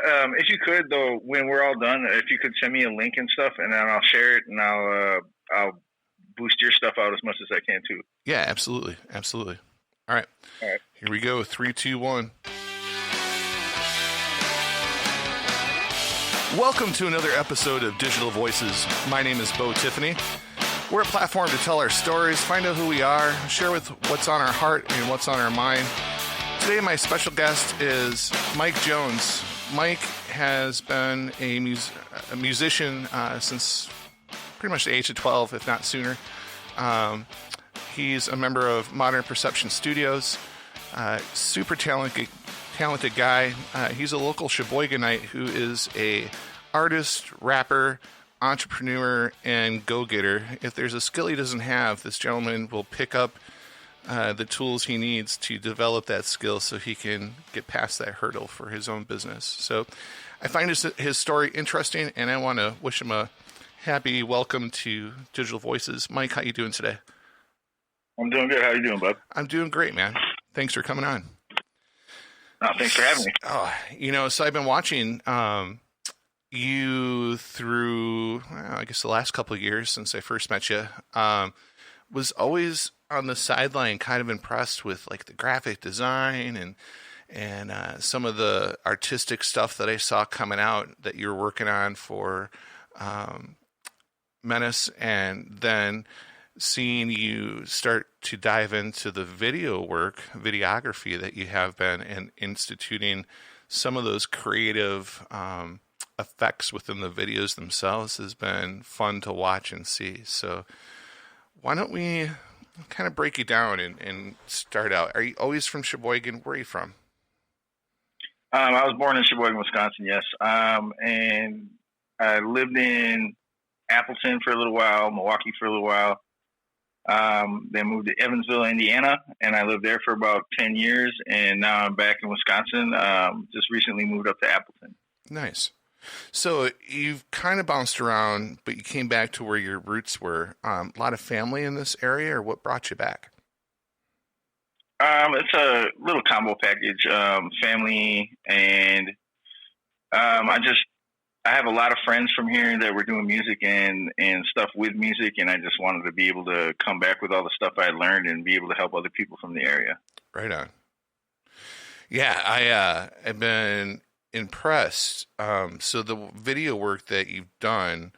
if you could though, when we're all done, if you could send me a link and stuff, and then I'll share it, and I'll boost your stuff out as much as I can too. Yeah, absolutely. All right. Here we go. 3, 2, 1. Welcome to another episode of Digital Voices. My name is Bo Tiffany. We're a platform to tell our stories, find out who we are, share with what's on our heart and what's on our mind. Today, my special guest is Mike Jones. Mike has been a musician since pretty much the age of 12, if not sooner. He's a member of Modern Perception Studios. Super talented guy. He's a local Sheboyganite who is a artist, rapper, entrepreneur, and go-getter. If there's a skill he doesn't have, this gentleman will pick up the tools he needs to develop that skill so he can get past that hurdle for his own business. So I find his story interesting, and I want to wish him a happy welcome to Digital Voices. Mike, how you doing today? I'm doing good. How you doing, bud? I'm doing great, man. Thanks for coming on. Thanks for having me. So I've been watching you through, I guess, the last couple of years since I first met you. Was always on the sideline, kind of impressed with like the graphic design and some of the artistic stuff that I saw coming out that you were working on for Menace, and then seeing you start to dive into the videography that you have been, and instituting some of those creative effects within the videos themselves has been fun to watch and see. So why don't we kind of break you down and start out? Are you always from Sheboygan? Where are you from? I was born in Sheboygan, Wisconsin, yes. And I lived in Appleton for a little while, Milwaukee for a little while. Then moved to Evansville, Indiana, and I lived there for about 10 years. And now I'm back in Wisconsin. Just recently moved up to Appleton. Nice. So you've kind of bounced around, but you came back to where your roots were. A lot of family in this area, or what brought you back? It's a little combo package, family, and I have a lot of friends from here that were doing music and stuff with music, and I just wanted to be able to come back with all the stuff I learned and be able to help other people from the area. Right on. Yeah, I've been impressed. So the video work that you've done,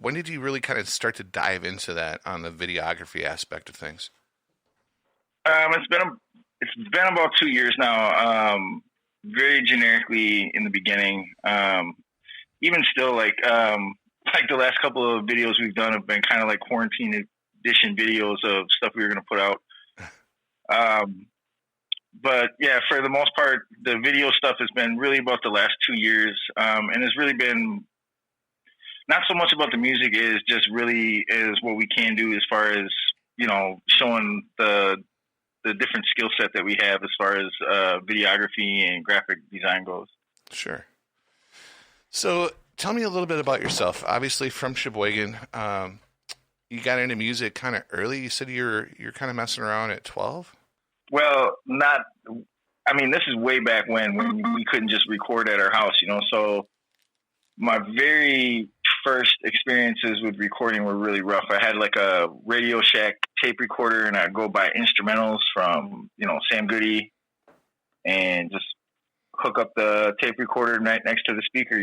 when did you really kind of start to dive into that on the videography aspect of things? It's been about 2 years now. Very generically in the beginning. Even still, like the last couple of videos we've done have been kind of like quarantine edition videos of stuff we were going to put out. But yeah, for the most part, the video stuff has been really about the last 2 years. And it's really been not so much about the music, is just really is what we can do as far as, showing the different skill set that we have as far as videography and graphic design goes. Sure. So tell me a little bit about yourself. Obviously from Sheboygan, you got into music kind of early. You said you're kind of messing around at 12? Well, this is way back when we couldn't just record at our house, so my very first experiences with recording were really rough. I had like a Radio Shack tape recorder, and I'd go buy instrumentals from, Sam Goody, and just hook up the tape recorder right next to the speaker,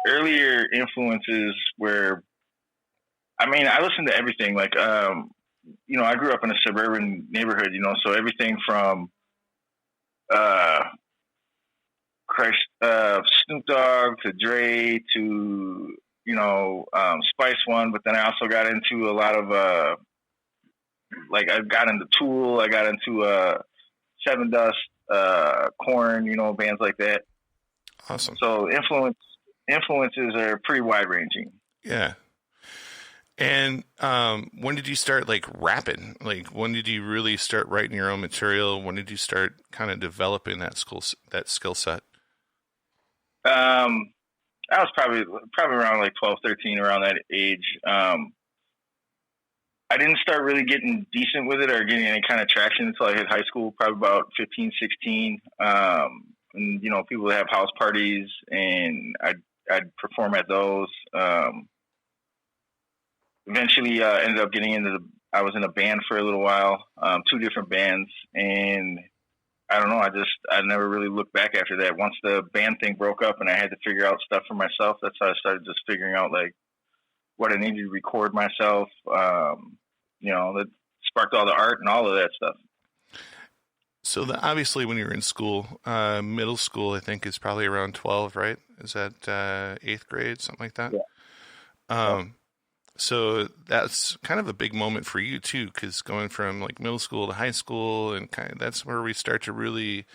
Earlier influences were, I listened to everything. Like, I grew up in a suburban neighborhood, so everything from Snoop Dogg to Dre to, Spice One. But then I also got into a lot of, I got into Tool, I got into Seven Dust, Korn, bands like that. Awesome. So influences are pretty wide ranging. Yeah. And when did you start rapping? When did you really start writing your own material? When did you start kind of developing that skill set? I was probably around 12, 13, around that age. I didn't start really getting decent with it or getting any kind of traction until I hit high school, probably about 15, 16. and people would have house parties, and I'd perform at those. Eventually, ended up getting into I was in a band for a little while, 2 different bands, and I don't know. I never really looked back after that. Once the band thing broke up and I had to figure out stuff for myself, that's how I started just figuring out like what I needed to record myself. That sparked all the art and all of that stuff. So obviously when you were in school, middle school, I think is probably around 12, right? Is that 8th grade, something like that? Yeah. So that's kind of a big moment for you too, because going from like middle school to high school, and that's where we start to really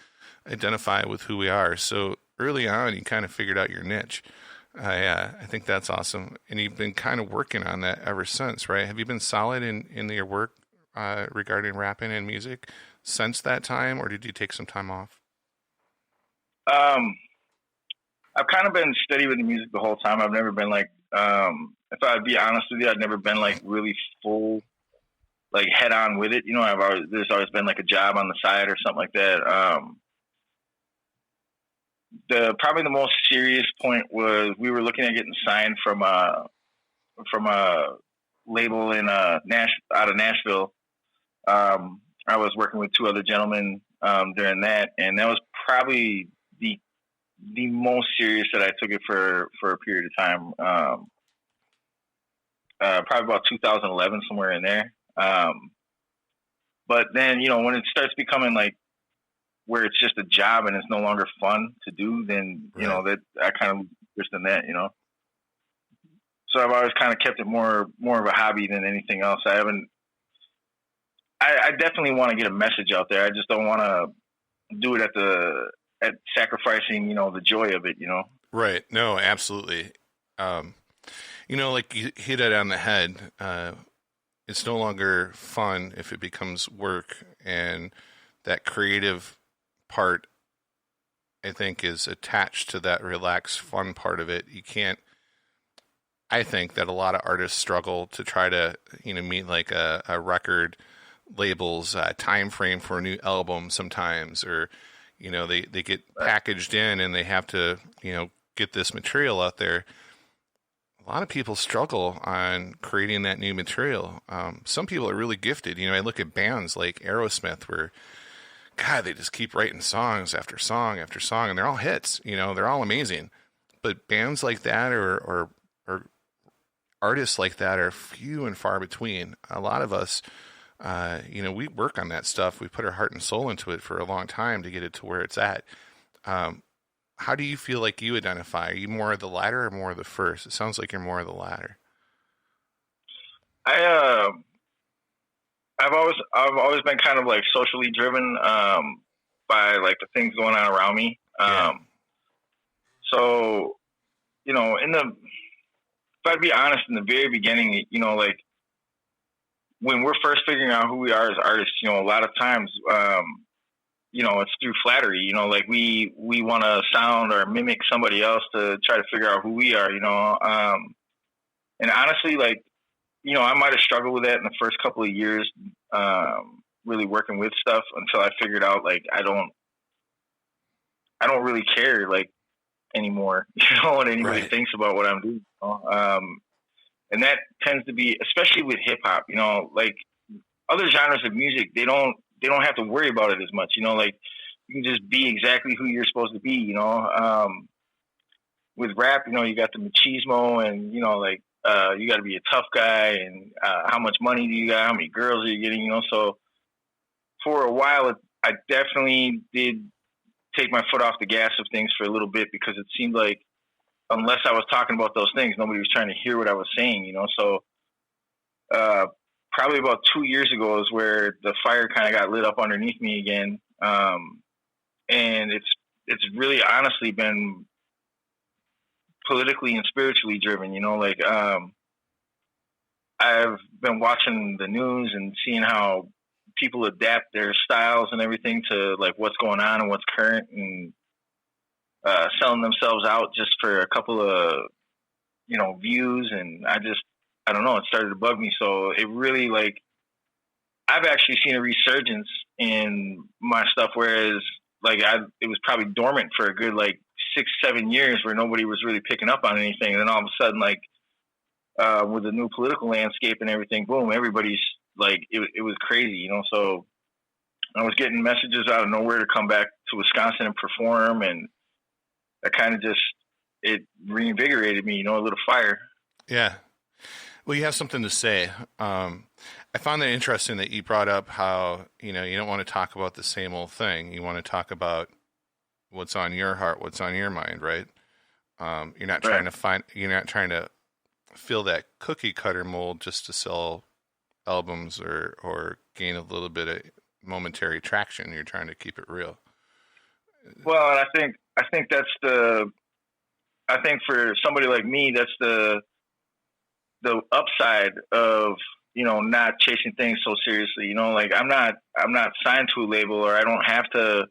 identify with who we are. So early on, you kind of figured out your niche. I think that's awesome, and you've been kind of working on that ever since, right? Have you been solid in your work regarding rapping and music since that time, or did you take some time off? I've kind of been steady with the music the whole time. I've never been like, if I'd be honest with you, I've never been like really full, like head on with it. There's always been like a job on the side or something like that. Probably the most serious point was we were looking at getting signed from a label in out of Nashville. I was working with 2 other gentlemen during that, and that was probably the most serious that I took it for a period of time. Probably about 2011, somewhere in there. But then, when it starts becoming like where it's just a job and it's no longer fun to do, then, Right. that I kind of interest in that, So I've always kind of kept it more of a hobby than anything else. I definitely want to get a message out there. I just don't want to do it at sacrificing, the joy of it, Right. No, absolutely. Like you hit it on the head. It's no longer fun if it becomes work, and that creative part, I think, is attached to that relaxed, fun part of it. I think that a lot of artists struggle to try to, meet like a record label's time frame for a new album sometimes, or, they get packaged in and they have to, get this material out there. A lot of people struggle on creating that new material. Some people are really gifted. I look at bands like Aerosmith where, God, they just keep writing songs after song after song, and they're all hits. They're all amazing. But bands like that or artists like that are few and far between. A lot of us, we work on that stuff. We put our heart and soul into it for a long time to get it to where it's at. How do you feel like you identify? Are you more of the latter or more of the first? It sounds like you're more of the latter. I've always been kind of like socially driven by like the things going on around me. Yeah. So, if I'd be honest, in the very beginning, like when we're first figuring out who we are as artists, a lot of times, it's through flattery, like we want to sound or mimic somebody else to try to figure out who we are, and honestly, like, I might have struggled with that in the first couple of years, really working with stuff until I figured out, like, I don't really care, like, anymore, what anybody thinks about what I'm doing. And that tends to be, especially with hip hop, like other genres of music, they don't have to worry about it as much, like you can just be exactly who you're supposed to be, with rap, you got the machismo and, like, you got to be a tough guy and how much money do you got, how many girls are you getting, so for a while, I definitely did take my foot off the gas of things for a little bit because it seemed like unless I was talking about those things, nobody was trying to hear what I was saying, so probably about 2 years ago is where the fire kind of got lit up underneath me again. And it's really honestly been politically and spiritually driven, like I've been watching the news and seeing how people adapt their styles and everything to like what's going on and what's current, and selling themselves out just for a couple of, views. And I don't know, it started to bug me. So it really, like, I've actually seen a resurgence in my stuff, whereas it was probably dormant for a good like 6-7 years where nobody was really picking up on anything. And then all of a sudden, like with the new political landscape and everything, boom, everybody's like, it was crazy, you know. So I was getting messages out of nowhere to come back to Wisconsin and perform, and that kind of just, it reinvigorated me, you know, a little fire. Yeah. Well, you have something to say. I found that interesting that you brought up how, you know, you don't want to talk about the same old thing. You want to talk about what's on your heart, what's on your mind, right? You're not trying to fill that cookie cutter mold just to sell albums or gain a little bit of momentary traction. You're trying to keep it real. Well, and I think for somebody like me, that's the upside of, you know, not chasing things so seriously. You know, like I'm not signed to a label, or I don't have to,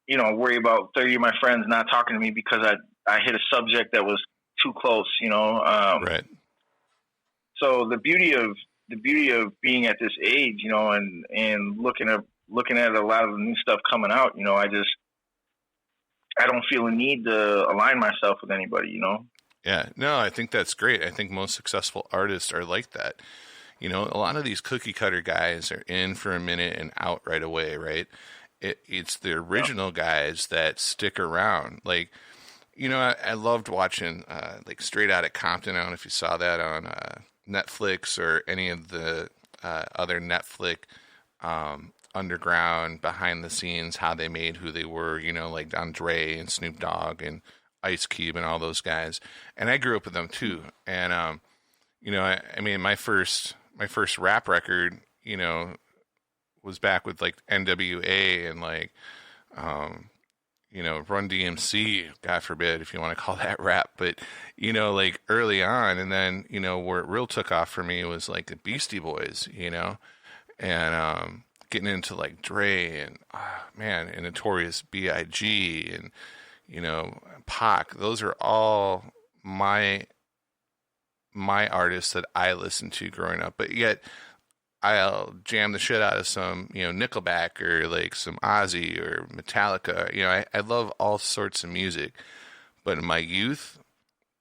you know, worry about 30 of my friends not talking to me because I hit a subject that was too close, you know? Right. So the beauty of being at this age, you know, and looking at a lot of the new stuff coming out, you know, I don't feel a need to align myself with anybody, you know? Yeah, no, I think that's great. I think most successful artists are like that. You know, a lot of these cookie cutter guys are in for a minute and out right away, right? It's the original guys that stick around. Like, you know, I loved watching like Straight Outta Compton. I don't know if you saw that on Netflix or any of the other Netflix underground behind the scenes, how they made who they were, you know, like Dre and Snoop Dogg and Ice Cube and all those guys. And I grew up with them too. And, you know, I mean, my first rap record, you know, was back with like NWA and like, you know, Run DMC, God forbid if you want to call that rap, but, you know, like early on. And then, you know, where it real took off for me was like the Beastie Boys, you know, and getting into like Dre and, man, and Notorious B.I.G. and, you know, Pac. Those are all my artists that I listened to growing up, but yet I'll jam the shit out of some, you know, Nickelback or like some Ozzy or Metallica. You know, I love all sorts of music, but in my youth,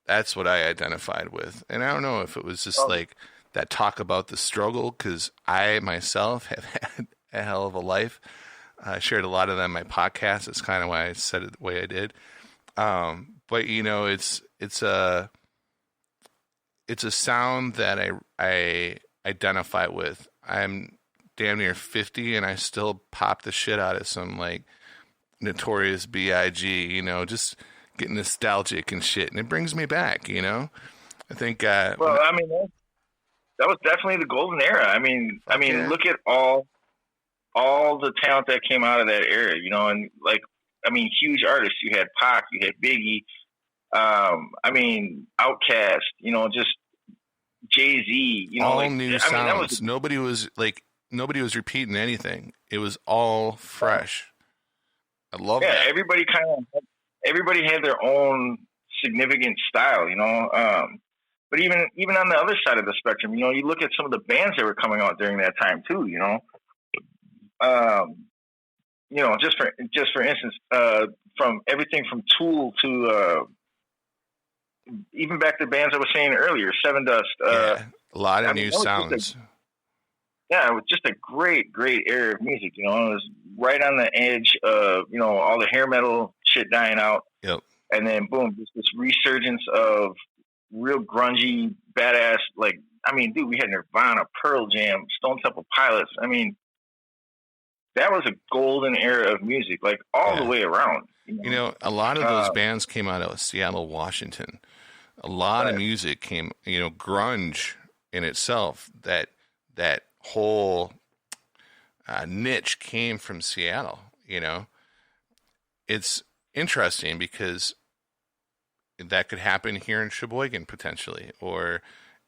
that's what I identified with. And I don't know if it was just like that talk about the struggle, because I myself have had a hell of a life. I shared a lot of that in my podcast. That's kind of why I said it the way I did. But you know, it's a sound that I identify with. I'm damn near 50 and I still pop the shit out of some like Notorious B.I.G., you know, just getting nostalgic and shit. And it brings me back, you know, I think, well, I mean, that was definitely the golden era. I mean, yeah. Look at all the talent that came out of that era, you know, and like, I mean, huge artists. You had Pac, you had Biggie, I mean, Outkast, you know, just Jay-Z, you know, all like, new sounds. Nobody was repeating anything. It was all fresh. I love that. Yeah, everybody had their own significant style, you know. But even on the other side of the spectrum, you know, you look at some of the bands that were coming out during that time too, you know. You know, just for instance, from everything from Tool to even back to bands I was saying earlier, Seven Dust. A lot of new sounds. It was just a great era of music. You know, it was right on the edge of, you know, all the hair metal shit dying out. Yep. And then boom, just this resurgence of real grungy, badass. Like, I mean, dude, we had Nirvana, Pearl Jam, Stone Temple Pilots. I mean, that was a golden era of music, like all the way around. You know, a lot of those bands came out of Seattle, Washington. A lot of music came, you know, grunge in itself, that whole niche came from Seattle, you know. It's interesting because that could happen here in Sheboygan potentially, or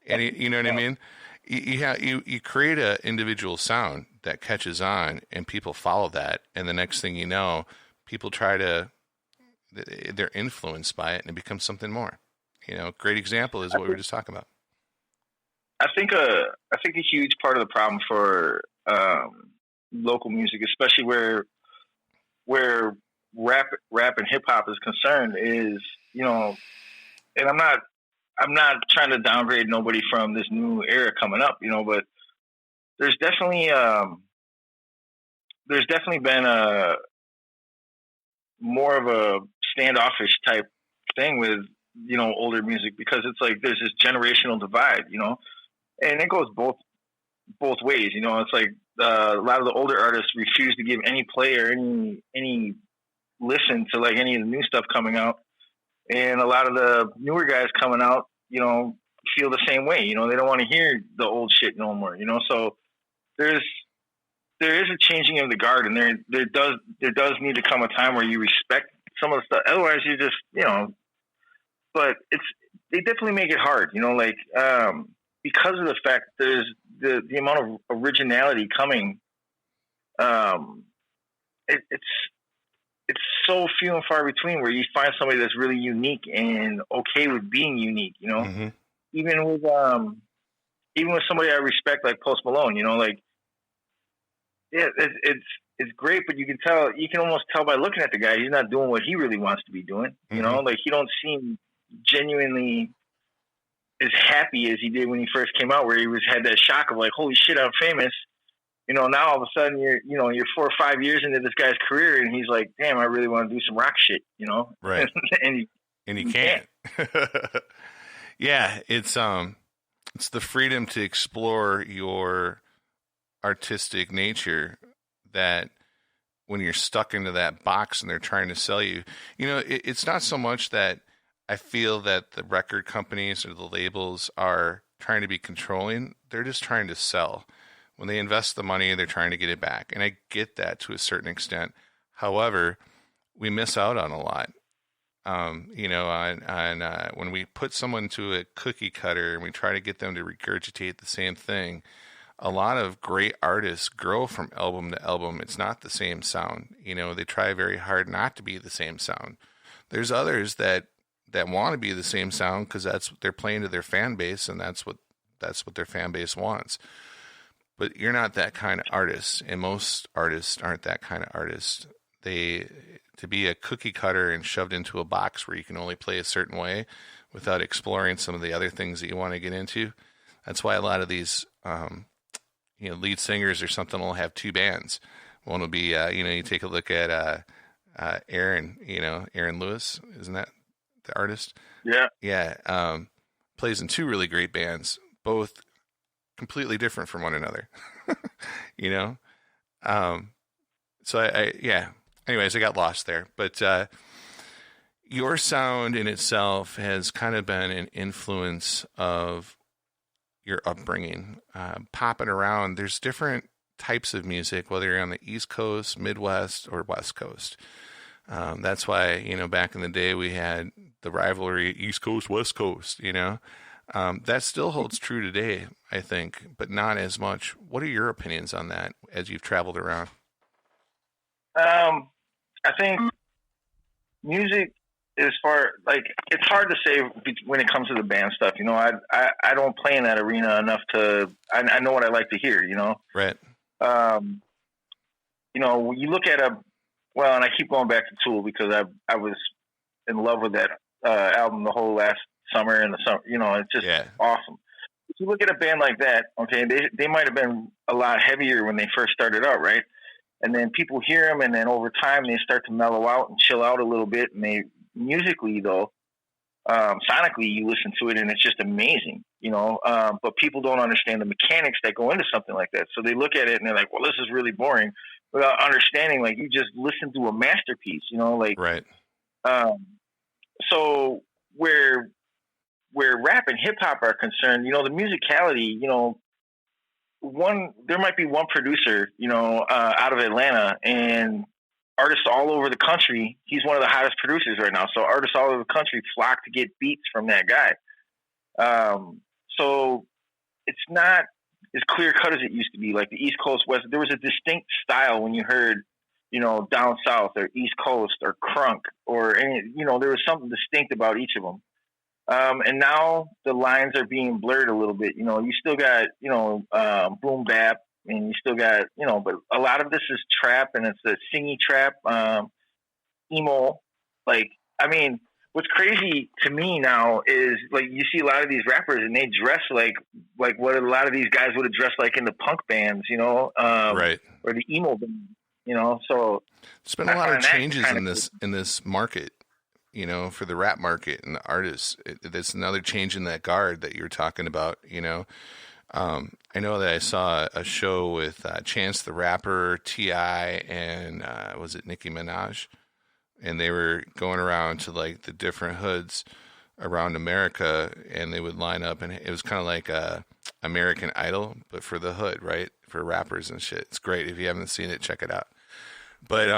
any, you know what I mean? You create an individual sound that catches on and people follow that, and the next thing you know, people they're influenced by it and it becomes something more. You know, great example is what we were just talking about. I think a huge part of the problem for local music, especially where where rap and hip hop is concerned is, and I'm not trying to downgrade nobody from this new era coming up, but there's definitely been a more of a standoffish type thing with, older music, because it's like there's this generational divide, and it goes both ways. It's like a lot of the older artists refuse to give any play or any listen to like any of the new stuff coming out, and a lot of the newer guys coming out, feel the same way. They don't want to hear the old shit no more. So there is a changing of the guard, and there does need to come a time where you respect some of the stuff. Otherwise, you just But they definitely make it hard. Because of the fact there's the amount of originality coming. It's so few and far between where you find somebody that's really unique and okay with being unique. Mm-hmm. Even with somebody I respect like Post Malone. It's great, but you can almost tell by looking at the guy, he's not doing what he really wants to be doing. Mm-hmm. He don't seem genuinely as happy as he did when he first came out, where he had that shock of like, holy shit, I'm famous. Now all of a sudden you're 4 or 5 years into this guy's career, and he's like, damn, I really want to do some rock shit, Right. and he can't. Yeah, it's the freedom to explore your artistic nature that when you're stuck into that box and they're trying to sell you, it's not so much that I feel that the record companies or the labels are trying to be controlling. They're just trying to sell. When they invest the money, they're trying to get it back. And I get that to a certain extent. However, we miss out on a lot. When we put someone to a cookie cutter and we try to get them to regurgitate the same thing, a lot of great artists grow from album to album. It's not the same sound. They try very hard not to be the same sound. There's others that want to be the same sound because that's what they're playing to their fan base, and that's what their fan base wants. But you're not that kind of artist, and most artists aren't that kind of artist. To be a cookie cutter and shoved into a box where you can only play a certain way without exploring some of the other things that you want to get into. That's why a lot of these lead singers or something will have two bands. One will be you take a look at Aaron Lewis, isn't that the artist? Yeah. Plays in two really great bands, both completely different from one another. So anyways, I got lost there, but your sound in itself has kind of been an influence of your upbringing. Popping around, there's different types of music, whether you're on the East Coast, Midwest, or West Coast. That's why, back in the day we had the rivalry East Coast, West Coast, that still holds true today, I think, but not as much. What are your opinions on that as you've traveled around? I think music, it's hard to say when it comes to the band stuff. I don't play in that arena enough I know what I like to hear, Right. You look at and I keep going back to Tool because I was in love with that album the whole last summer and the summer, it's just awesome. If you look at a band like that, okay, they might have been a lot heavier when they first started out, right? And then people hear them, and then over time they start to mellow out and chill out a little bit. And they musically, though, sonically, you listen to it and it's just amazing, but people don't understand the mechanics that go into something like that. So they look at it and they're like, well, this is really boring, without understanding, like, you just listened to a masterpiece, Right. So where rap and hip hop are concerned, the musicality, there might be one producer, out of Atlanta, and artists all over the country, he's one of the hottest producers right now. So artists all over the country flock to get beats from that guy. So it's not as clear cut as it used to be. Like the East Coast, West, there was a distinct style when you heard, down south or East Coast or crunk or any, there was something distinct about each of them. And now the lines are being blurred a little bit. You still got, boom bap, and you still got, but a lot of this is trap, and it's a singy trap, emo. Like, I mean, what's crazy to me now is like you see a lot of these rappers and they dress like what a lot of these guys would have dressed like in the punk bands, Right. or the emo band, So There's been a lot of changes in this market, for the rap market and the artists. There's another change in that guard that you're talking about, I know that I saw a show with Chance the Rapper, T.I., and was it Nicki Minaj? And they were going around to like the different hoods around America, and they would line up, and it was kind of like American Idol, but for the hood, right? For rappers and shit. It's great. If you haven't seen it, check it out. But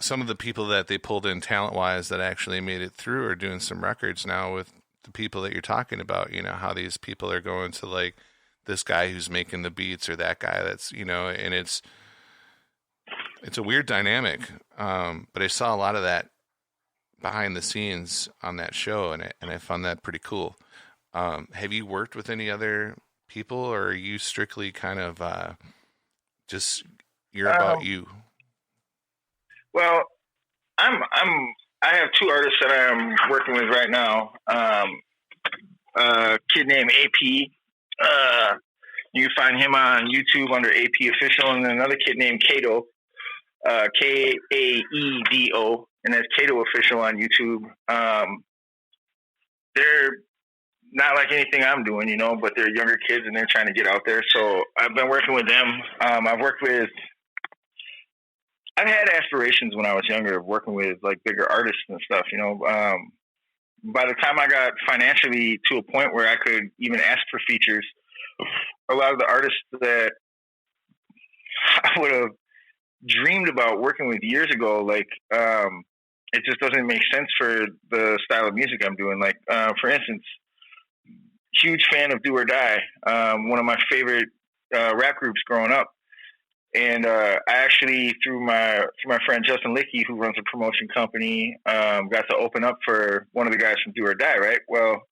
some of the people that they pulled in talent-wise that actually made it through are doing some records now with the people that you're talking about, how these people are going to like this guy who's making the beats or that guy that's, and it's a weird dynamic. But I saw a lot of that behind the scenes on that show, and I found that pretty cool. Have you worked with any other people, or are you strictly kind of just you're about you? Well, I have two artists that I'm working with right now. A kid named AP. You can find him on YouTube under AP Official, and then another kid named Kato, Kaedo, and that's Kato Official on YouTube. They're not like anything I'm doing, but they're younger kids and they're trying to get out there. So I've been working with them. I've had aspirations when I was younger of working with like bigger artists and stuff, by the time I got financially to a point where I could even ask for features, a lot of the artists that I would have dreamed about working with years ago, like, it just doesn't make sense for the style of music I'm doing. Like, for instance, huge fan of Do or Die, one of my favorite rap groups growing up. And I actually, through my friend Justin Lickey, who runs a promotion company, got to open up for one of the guys from Do or Die, right? Well,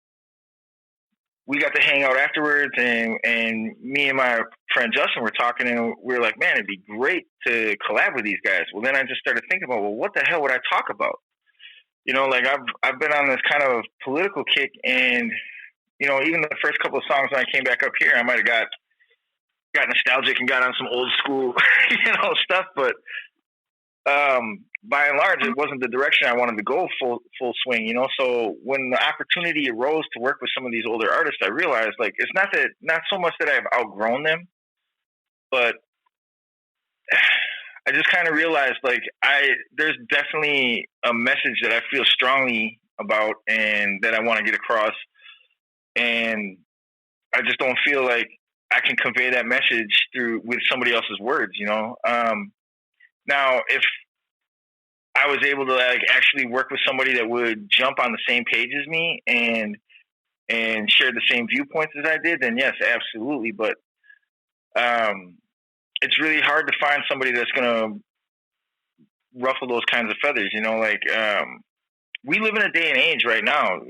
we got to hang out afterwards, and me and my friend Justin were talking, and we were like, man, it'd be great to collab with these guys. Well, then I just started thinking about, well, what the hell would I talk about? Like I've been on this kind of political kick, and, even the first couple of songs when I came back up here, I might have got nostalgic and got on some old school, stuff. But by and large, it wasn't the direction I wanted to go full swing, So when the opportunity arose to work with some of these older artists, I realized like it's not so much that I've outgrown them, but I just kind of realized like there's definitely a message that I feel strongly about and that I want to get across, and I just don't feel like I can convey that message with somebody else's words, Now, if I was able to like actually work with somebody that would jump on the same page as me and share the same viewpoints as I did, then yes, absolutely. But it's really hard to find somebody that's going to ruffle those kinds of feathers, we live in a day and age right now,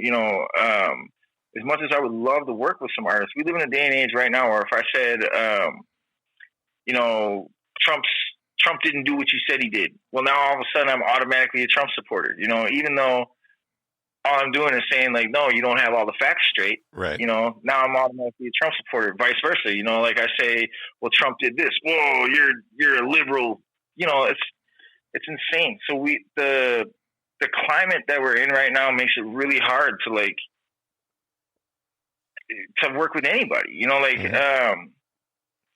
as much as I would love to work with some artists, we live in a day and age right now where if I said, Trump didn't do what you said he did, well, now all of a sudden I'm automatically a Trump supporter, even though all I'm doing is saying like, no, you don't have all the facts straight. Right. Now I'm automatically a Trump supporter, vice versa. Like I say, well, Trump did this. Whoa, you're a liberal. It's insane. So the climate that we're in right now makes it really hard to like, to work with anybody,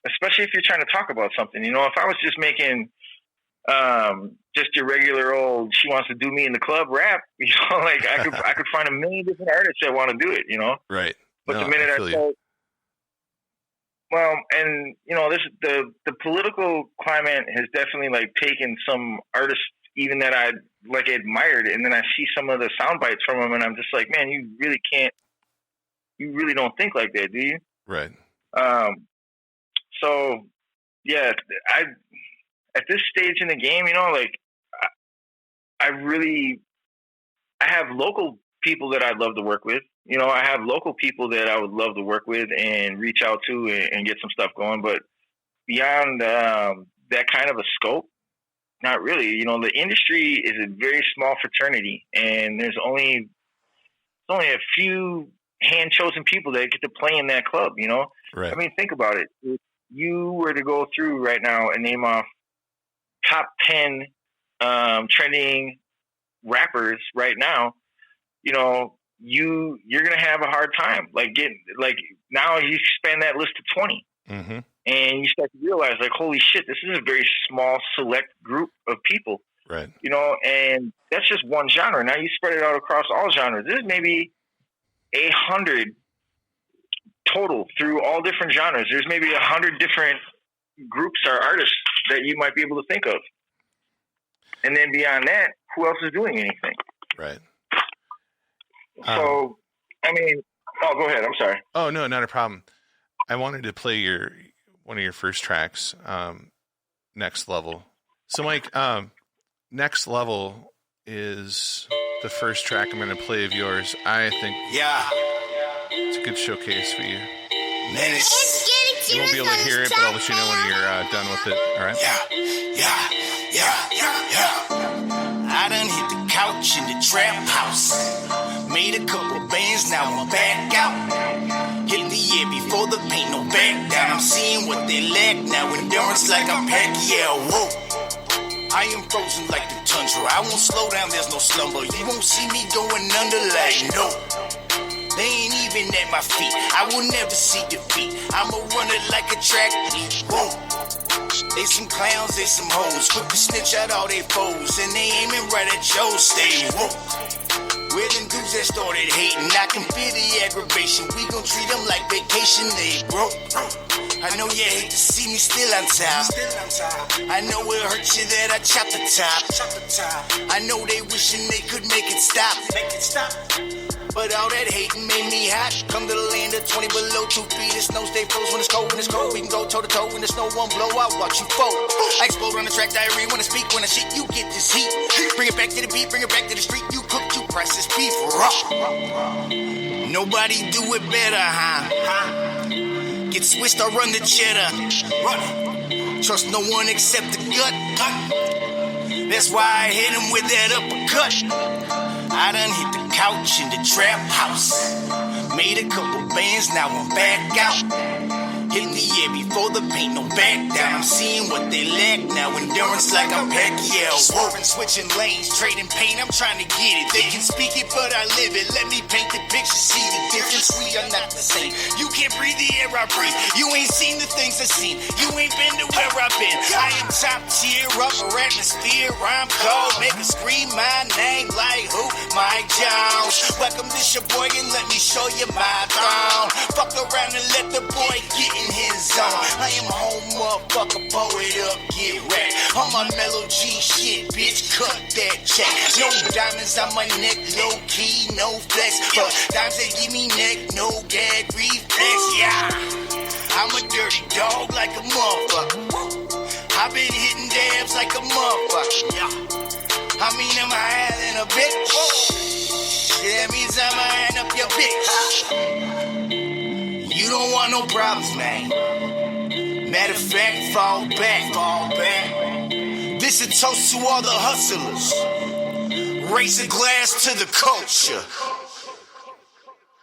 especially if you're trying to talk about something, if I was just making, just your regular old, she wants to do me in the club rap, I could find a million different artists that want to do it, Right. But the minute I start, well, and the political climate has definitely like taken some artists even that I like admired, and then I see some of the sound bites from them, and I'm just like, man, you really don't think like that, do you? Right. So yeah, at this stage in the game, I have local people that I'd love to work with. I have local people that I would love to work with and reach out to and get some stuff going. But beyond that kind of a scope, not really. You know, the industry is a very small fraternity, and there's only a few hand-chosen people that get to play in that club, you know? Right. I mean, think about it. If you were to go through right now and name off top 10 trending rappers right now, you know, you're going to have a hard time. Now you expand that list to 20. Mm-hmm. And you start to realize, like, holy shit, this is a very small, select group of people. Right. You know, and that's just one genre. Now you spread it out across all genres. There's maybe 100 total through all different genres. There's maybe 100 different groups or artists that you might be able to think of. And then beyond that, who else is doing anything? Right. So, I mean, go ahead. I'm sorry. Oh, no, not a problem. I wanted to play one of your first tracks, Next Level. So, Mike, Next Level is the first track I'm going to play of yours. I think it's a good showcase for you. You won't be able to hear it, but I'll let you know when you're done with it. All right? I done hit the couch in the trap house. Made a couple bands, now I'm back out. Hit the year before the paint, no back down. I'm seeing what they lack now. Endurance like I'm Pacquiao. Whoa. I am frozen like the tundra. I won't slow down, there's no slumber. You won't see me going under like no. They ain't even at my feet. I will never see defeat. I'ma run it like a track meet. Whoa. They some clowns, they some hoes. Quick to snitch out all they foes. And they aiming right at your stay woke. We're them dudes that started hating. I can feel the aggravation. We gon' treat them like vacation. They broke. I know you hate to see me still on top. I know it hurts you that I chop the top. I know they wishing they could make it stop. But all that hating made me hot. Come to the land of 20 below 2 feet. The snow stay frozen when it's cold. When it's cold, we can go toe to toe. When the snow won't blow, I'll watch you fold. I explode on the track, diarrhea when I speak. When I shit, you get this heat. Bring it back to the beat, bring it back to the street. You cook, you press this beef raw. Nobody do it better, huh? Get switched or run the cheddar. Trust no one except the gut. That's why I hit him with that uppercut. I done hit the couch in the trap house. Made a couple bands, now I'm back out. Hit the year before the paint, no back down. I'm seeing what they lack now. Endurance like I'm Pacquiao. Swerving, switching lanes, trading pain. I'm trying to get it. They can speak it, but I live it. Let me paint the picture, see the difference. We are not the same. You can't breathe the air I breathe. You ain't seen the things I've seen. You ain't been to where I've been. I am top tier, upper atmosphere. I'm cold, make it scream my name like who? Mike Jones. Welcome to Sheboygan, let me show you my throne. Fuck around and let the boy get in his zone. I am home, motherfucker, pull it up, get wrecked. On my mellow G shit, bitch, cut that check. No diamonds on my neck, low key, no flex. But dimes that give me neck, no gag reflex, yeah. I'm a dirty dog like a motherfucker. I've been hitting dabs like a motherfucker, yeah. I mean, I'm higher than a bitch. That means I'm eyeing up your bitch. You don't want no problems, man. Matter of fact, fall back. This a toast to all the hustlers. Raise a glass to the culture.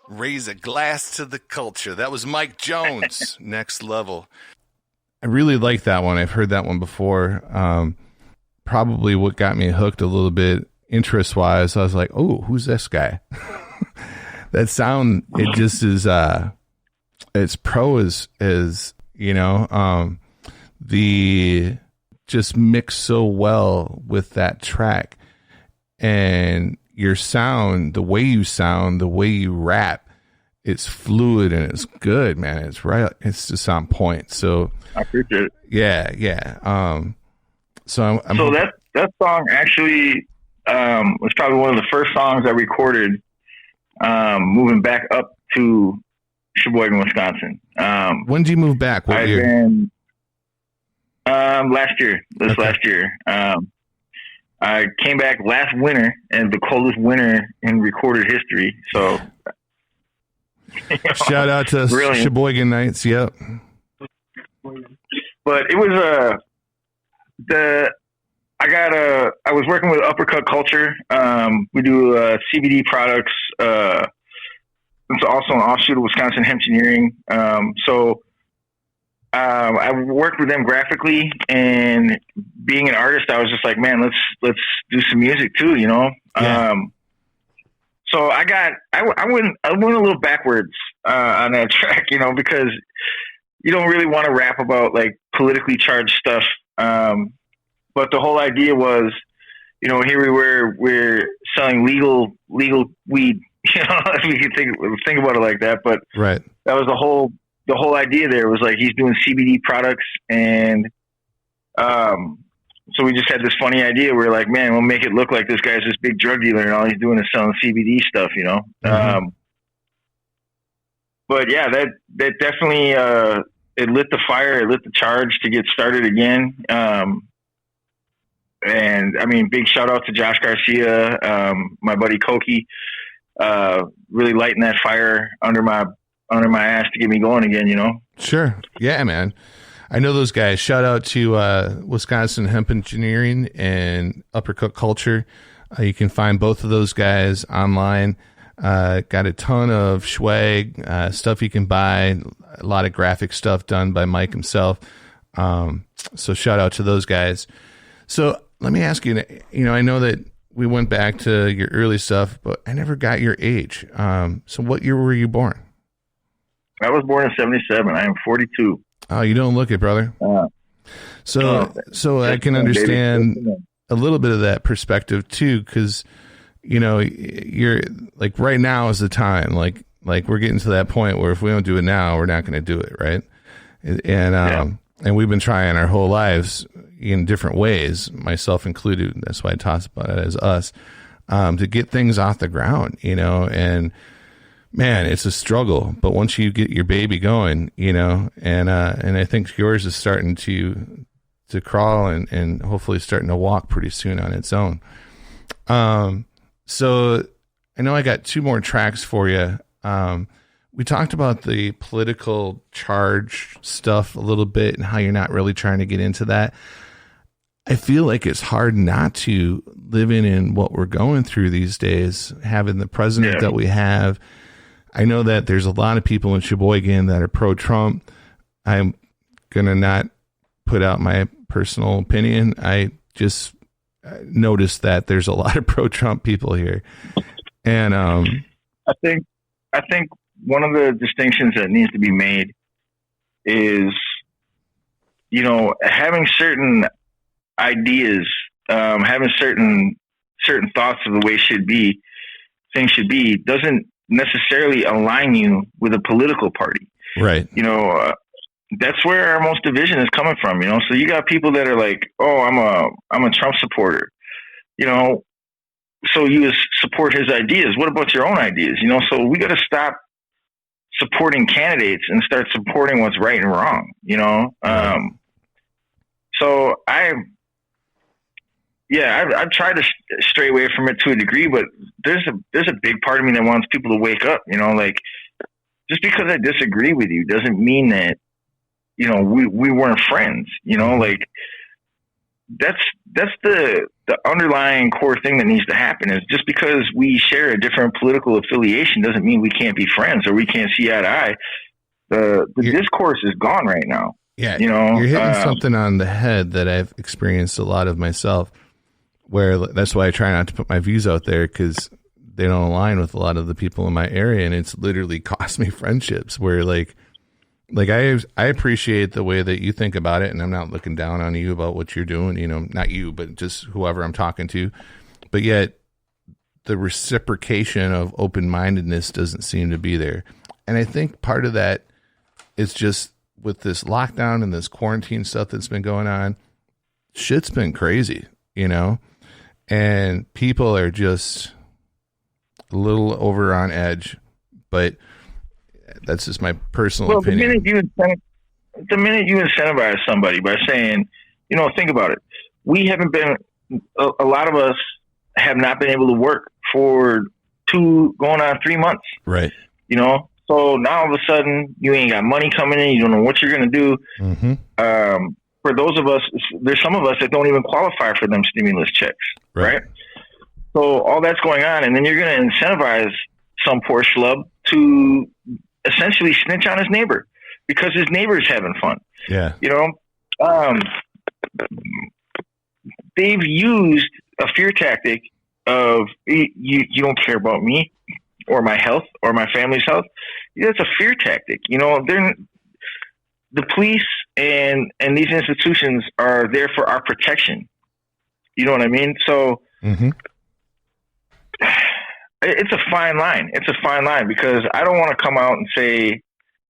Raise a glass to the culture. That was Mike Jones, Next Level. I really like that one. I've heard that one before. Probably what got me hooked a little bit interest-wise. I was like, oh, who's this guy? That sound, it just is, it's pro as you know, the just mix so well with that track. And your sound, the way you sound, the way you rap, it's fluid and it's good, man. It's right. It's just on point. So I appreciate it. Yeah. So that song actually was probably one of the first songs I recorded moving back up to Sheboygan, Wisconsin. When did you move back? What year? Last year. Last year. I came back last winter, and the coldest winter in recorded history. So, shout out to Sheboyganites. Yep. But But it was I was working with Uppercut Culture. We do CBD products. It's also an offshoot of Wisconsin Hempgeneering. So I worked with them graphically, and being an artist, I was just like, man, let's do some music too, you know? Yeah. So I went a little backwards on that track, you know, because you don't really want to rap about like politically charged stuff. But the whole idea was, you know, here we're selling legal weed, you know, if we could think about it like that. But right. That was the whole idea there was like, he's doing CBD products. And, so we just had this funny idea. We were like, man, we'll make it look like this guy's this big drug dealer and all he's doing is selling CBD stuff, you know? Mm-hmm. But yeah, that definitely, it lit the fire, it lit the charge to get started again. And I mean, big shout out to Josh Garcia, my buddy Koki, really lighting that fire under my ass to get me going again, you know? Sure. Yeah, man. I know those guys. Shout out to Wisconsin Hempgeneering and Uppercut Culture. You can find both of those guys online. Got a ton of swag, stuff you can buy, a lot of graphic stuff done by Mike himself. So shout out to those guys. So let me ask you, you know, I know that we went back to your early stuff, but I never got your age. So what year were you born? I was born in 1977. I am 42. Oh, you don't look it, brother. So I can understand a little bit of that perspective too, because you know you're like right now is the time. Like we're getting to that point where if we don't do it now, we're not going to do it, right? And we've been trying our whole lives in different ways, myself included. That's why I talk about it as us, to get things off the ground, you know, and man, it's a struggle, but once you get your baby going, you know, and I think yours is starting to crawl and hopefully starting to walk pretty soon on its own. So I know I got two more tracks for you. We talked about the political charge stuff a little bit and how you're not really trying to get into that. I feel like it's hard not to living in what we're going through these days, having the president that we have. I know that there's a lot of people in Sheboygan that are pro-Trump. I'm going to not put out my personal opinion. I just noticed that there's a lot of pro-Trump people here. And I think one of the distinctions that needs to be made is, you know, having certain ideas, having certain thoughts of the way things should be, doesn't necessarily align you with a political party. Right. You know, that's where our most division is coming from, you know? So you got people that are like, oh, I'm a Trump supporter, you know? So you support his ideas. What about your own ideas? You know, so we got to stop supporting candidates and start supporting what's right and wrong, you know? So I've tried to stray away from it to a degree, but there's a big part of me that wants people to wake up, you know, like just because I disagree with you doesn't mean that, you know, we weren't friends, you know, like that's the underlying core thing that needs to happen is just because we share a different political affiliation doesn't mean we can't be friends or we can't see eye to eye. The discourse is gone right now. Yeah. You know, you're hitting something on the head that I've experienced a lot of myself. Where that's why I try not to put my views out there because they don't align with a lot of the people in my area, and it's literally cost me friendships. Where like I appreciate the way that you think about it, and I'm not looking down on you about what you're doing. You know, not you, but just whoever I'm talking to. But yet, the reciprocation of open-mindedness doesn't seem to be there, and I think part of that is just with this lockdown and this quarantine stuff that's been going on. Shit's been crazy, you know. And people are just a little over on edge, but that's just my personal opinion. The minute you incentivize somebody by saying, you know, think about it. We haven't been, a lot of us have not been able to work for going on 3 months. Right. You know, So now all of a sudden you ain't got money coming in. You don't know what you're going to do. Mm-hmm. For those of us, there's some of us that don't even qualify for them stimulus checks, right? So all that's going on, and then you're going to incentivize some poor schlub to essentially snitch on his neighbor because his neighbor's having fun. Yeah. You know, they've used a fear tactic of you don't care about me or my health or my family's health. That's a fear tactic. You know, the police and these institutions are there for our protection. You know what I mean? So it's a fine line. It's a fine line because I don't want to come out and say,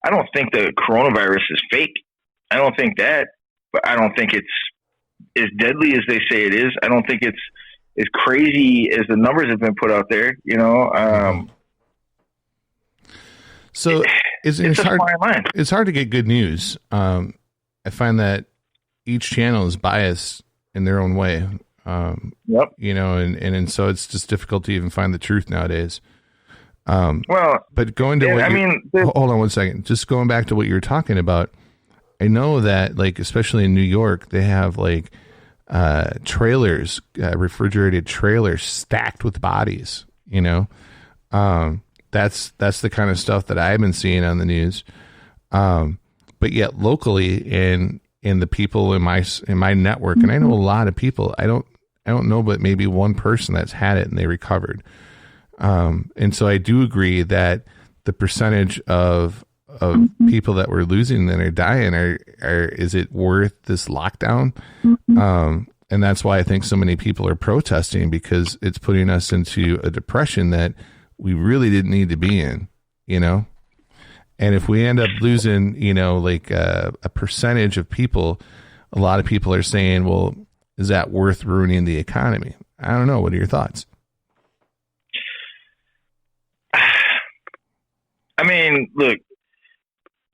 I don't think the coronavirus is fake. I don't think that, but I don't think it's as deadly as they say it is. I don't think it's as crazy as the numbers have been put out there, you know? So it's hard. It's hard to get good news. I find that each channel is biased in their own way. Yep. You know, and so it's just difficult to even find the truth nowadays. But going to hold on one second. Just going back to what you were talking about. I know that, like, especially in New York, they have like trailers, refrigerated trailers stacked with bodies. You know, that's the kind of stuff that I've been seeing on the news. But yet locally, in the people in my network, and I know a lot of people. I don't know, but maybe one person that's had it and they recovered. And so I do agree that the percentage of people that we're losing and are dying is it worth this lockdown? And that's why I think so many people are protesting, because it's putting us into a depression that we really didn't need to be in, you know? And if we end up losing, you know, like a percentage of people, a lot of people are saying, well, is that worth ruining the economy? I don't know. What are your thoughts? I mean, look,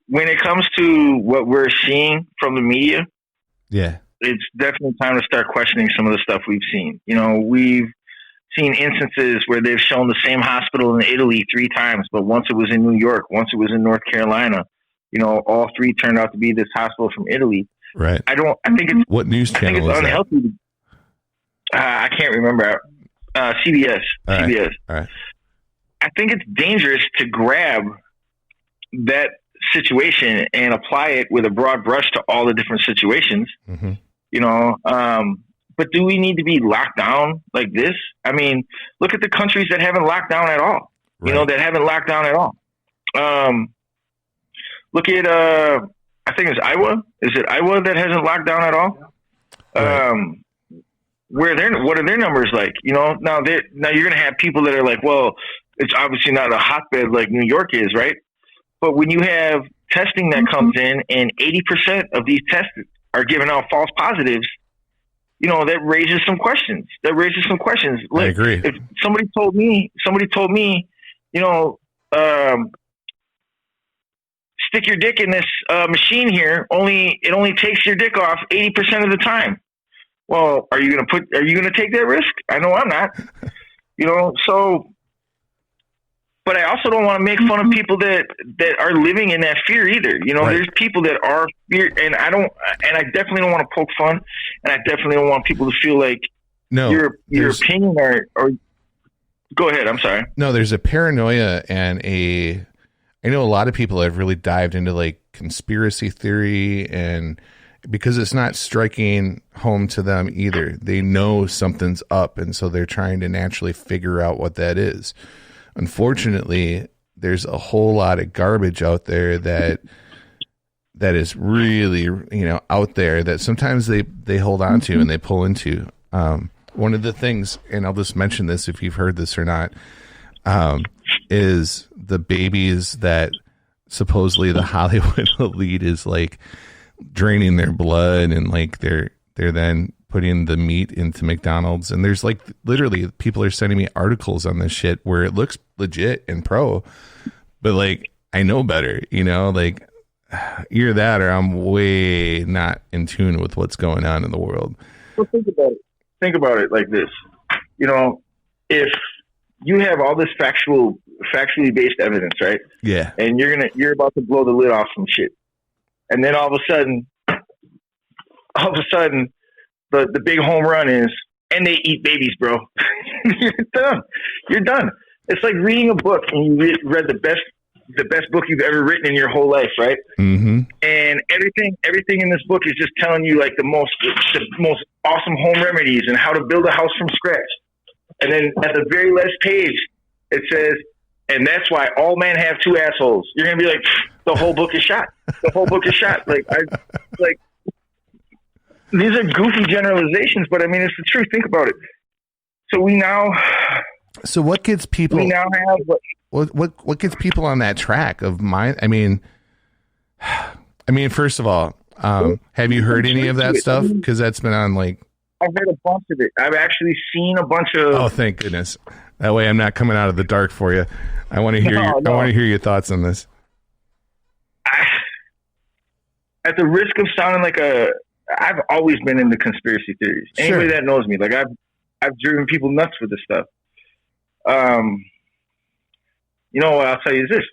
when it comes to what we're seeing from the media, yeah, it's definitely time to start questioning some of the stuff we've seen. You know, we've seen instances where they've shown the same hospital in Italy 3 times, but once it was in New York, once it was in North Carolina, you know, all 3 turned out to be this hospital from Italy. Right. I think it's what news channel is unhealthy. I can't remember. CBS. All right. CBS. All right. I think it's dangerous to grab that situation and apply it with a broad brush to all the different situations. Mm-hmm. You know, but do we need to be locked down like this? I mean, look at the countries that haven't locked down at all. Right. You know, that haven't locked down at all. Look at, I think it's Iowa. Is it Iowa that hasn't locked down at all? Right. What are their numbers like? You know, now you're going to have people that are like, well, it's obviously not a hotbed like New York is, right? But when you have testing that comes in and 80% of these tests are giving out false positives, you know, that raises some questions. Look, I agree. If somebody told me, you know, stick your dick in this machine here, it only takes your dick off 80% of the time. Well, are you going to take that risk? I know I'm not. You know, so, but I also don't want to make fun of people that are living in that fear either. You know, right. There's people that are fear, and I definitely don't want to poke fun, and I definitely don't want people to feel like your opinion or go ahead. I'm sorry. No, there's a paranoia and I know a lot of people have really dived into like conspiracy theory, and because it's not striking home to them either, they know something's up. And so they're trying to naturally figure out what that is. Unfortunately, there's a whole lot of garbage out there that is really, you know, out there that sometimes they hold on to and they pull into. One of the things, and I'll just mention this if you've heard this or not, is the babies that supposedly the Hollywood elite is like draining their blood, and like they're then putting the meat into McDonald's. And there's like literally people are sending me articles on this shit where it looks legit and pro, but like I know better, you know, like either that or I'm way not in tune with what's going on in the world. Well, think about it like this. You know, if you have all this factual factually based evidence, right? Yeah. And you're about to blow the lid off some shit. And then all of a sudden, the big home run is, and they eat babies, bro. You're done. You're done. It's like reading a book and you read the best book you've ever written in your whole life, right? Mm-hmm. And everything in this book is just telling you like the most awesome home remedies and how to build a house from scratch. And then at the very last page, it says, and that's why all men have two assholes. You're gonna be like, the whole book is shot. The whole book is shot. Like these are goofy generalizations, but I mean it's the truth. Think about it. So what gets people? We now have what gets people on that track of mine? I mean, first of all, have you heard any of that stuff? Because that's been on like. I've heard a bunch of it. I've actually seen a bunch of. Oh, thank goodness! That way, I'm not coming out of the dark for you. I want to hear I want to hear your thoughts on this. At the risk of sounding like I've always been into conspiracy theories. Anybody that knows me, like I've driven people nuts with this stuff. You know what I'll tell you is this: